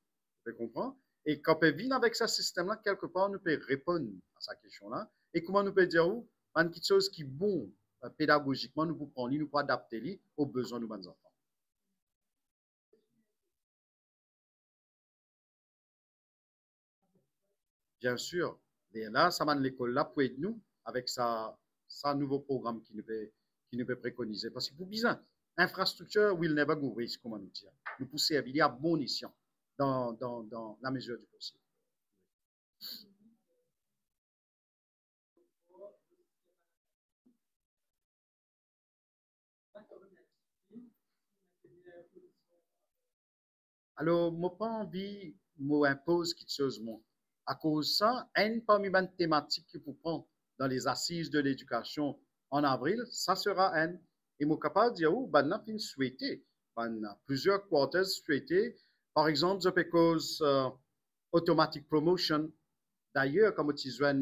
Vous comprenez? Et quand on vient avec ce système-là, quelque part, nous pouvons répondre à cette question-là. Et comment nous pouvons dire, oh, quelque chose qui est bon pédagogiquement, nous pouvons prendre, nous pouvons adapter aux besoins de nos enfants. Bien sûr. Et là, ça va l'école là pour aider nous avec sa nouveau programme qui nous peut préconiser. Parce que pour bien, infrastructure will never go waste, comment nous dire. Nous pouvons servir à bon escient dans la mesure du possible. Alors, moi, pas envie, moi, impose quelque chose, moi. À cause de ça, une parmi les thématiques qu'il faut prendre dans les assises de l'éducation en avril, ça sera une. Et moi, capable de dire, oh, ben, là, souhaité. Ben, plusieurs quarters souhaités. Par exemple, je peux cause automatic promotion. D'ailleurs, comme tu vois,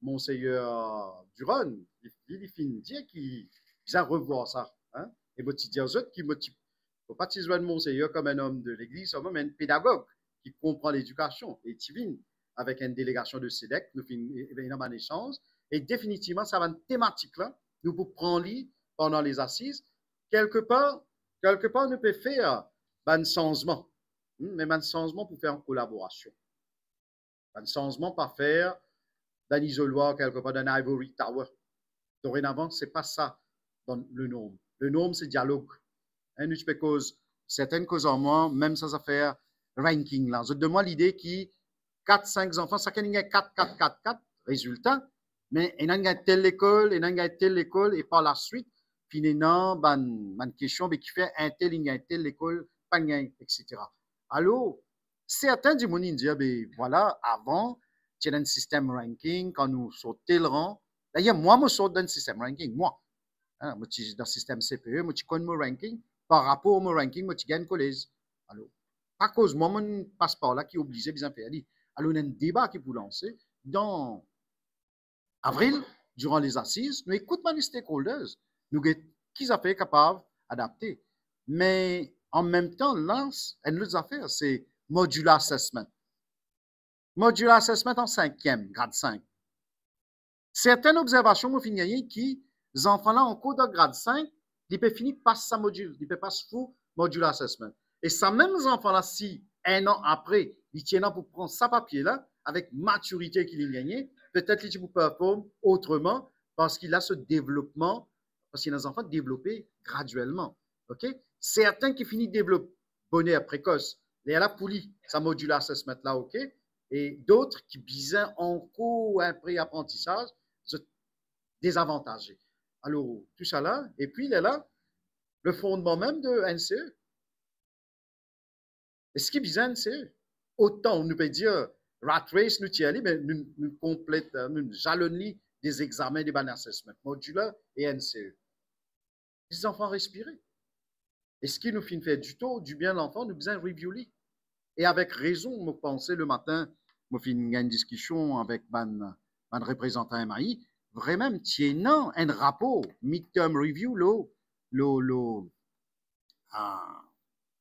Monseigneur Duron, il finit dire qu'il a revoir ça. Hein? Et moi, tu dis aux autres qui motive. Il ne faut pas te jouer Monseigneur comme un homme de l'Église, mais un pédagogue qui comprend l'éducation. Et tu viens avec une délégation de SEDEC, nous faisons un échange. Et définitivement, ça va une thématique là nous pour prendre lit pendant les assises, quelque part, nous peut faire un changement, mais un changement pour faire en collaboration. Un changement pas faire d'un isoloir quelque part, d'un ivory tower. Dorénavant, ce n'est pas ça dans le norme. Le norme, c'est dialogue. Parce certaines causes en moi, même sans faire ranking là. Je demande l'idée qui 4-5 enfants, ça qu'il y a 4, résultat, mais il y a telle école, il y a telle école, et par la suite, finalement, une question qui fait un tel école, pas etc. Alors, certains du monde disent, voilà, avant, tu as un système ranking, quand nous sautons le rang, d'ailleurs, moi, je saute dans le système ranking, moi. Hein, moi, je suis dans le système CPE, moi, je connais mon ranking, par rapport au mon ranking, moi, je gagne collège. Alors, à cause, moi, mon passeport là, qui est obligé de bien faire. Alors, il y a un débat qui peut lancer dans avril, durant les assises, nous écoutons les stakeholders, nous qui sont capables d'adapter. Mais en même temps, là, une autre affaire, c'est modular assessment. Modular assessment en 5e, grade 5. Certaines observations m'ont fini qui, les enfants là en cours de grade 5, ils peuvent finir par sa module, ils peuvent pas se foutre modular assessment. Et ça même les enfants là, si un an après, ils tiennent pour prendre sa papier là, avec maturité qu'il a gagné, peut-être qu'ils peuvent performer autrement parce qu'il a ce développement, parce qu'il y a des enfants développés graduellement. OK? Certains qui finissent de développer bonheur précoce, les là pouli, ça modular assessment là, OK? Et d'autres qui bisent en cours un pré-apprentissage, désavantagés. Alors, tout ça là, et puis il est là, le fondement même de NCE. Et ce qui est bizarre, NCE, autant on nous peut dire, rat race, nous y allons, mais nous complétons, nous jalonnons des examens des bannes assessment, modulaire et NCE. Les enfants respirer. Et ce qui nous fait du tout, du bien l'enfant, nous besoin reviewer. Et avec raison, je pensais le matin, je fais une discussion avec un représentant MAI, vraiment, tiennant un rapport, midterm review,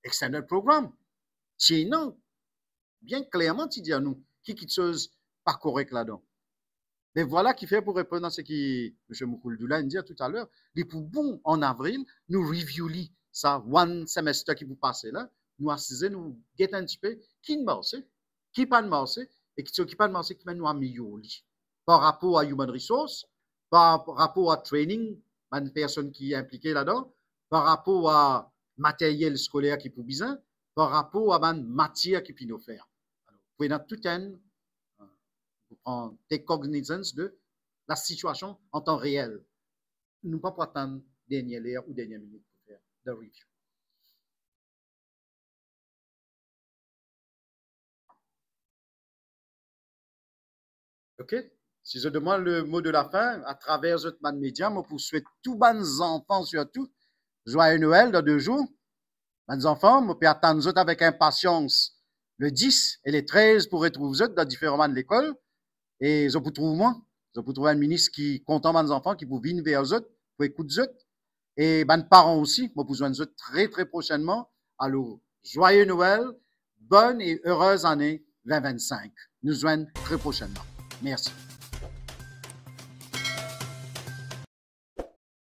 extended program, tiennant bien clairement, tu dis à nous, qui chose pas correct là-dedans. Mais voilà qui fait pour répondre à ce que M. Moukouldoula dit tout à l'heure, les pour bon en avril, nous review ça, one semester qui vous passe là, nous assiser, nous get un petit peu, qui ne marche, qui pas de marche, et qui pas de marche, qui nous améliorer par rapport à human resource, par rapport à training, une personne qui est impliquée là-dedans, par rapport à matériel scolaire qui peut besoin, par rapport à une matière qui peut nous faire. Alors, vous pouvez tout un, vous prendre des cognizance de la situation en temps réel. Nous ne pouvons pas attendre dernière heure ou dernière minute pour faire de review. OK? Si je demande le mot de la fin, à travers votre média, je vous souhaite tous les enfants surtout, joyeux Noël dans 2 jours. Les enfants, je peux attendre avec impatience le 10 et le 13 pour retrouver dans différents de l'école. Et je vous trouve moi, je vous trouve un ministre qui content les enfants, qui vous viennent vers eux, pour écouter eux. Et les parents aussi, je vous joindre eux très très prochainement. Alors, joyeux Noël, bonne et heureuse année 2025. Nous joignons très prochainement. Merci.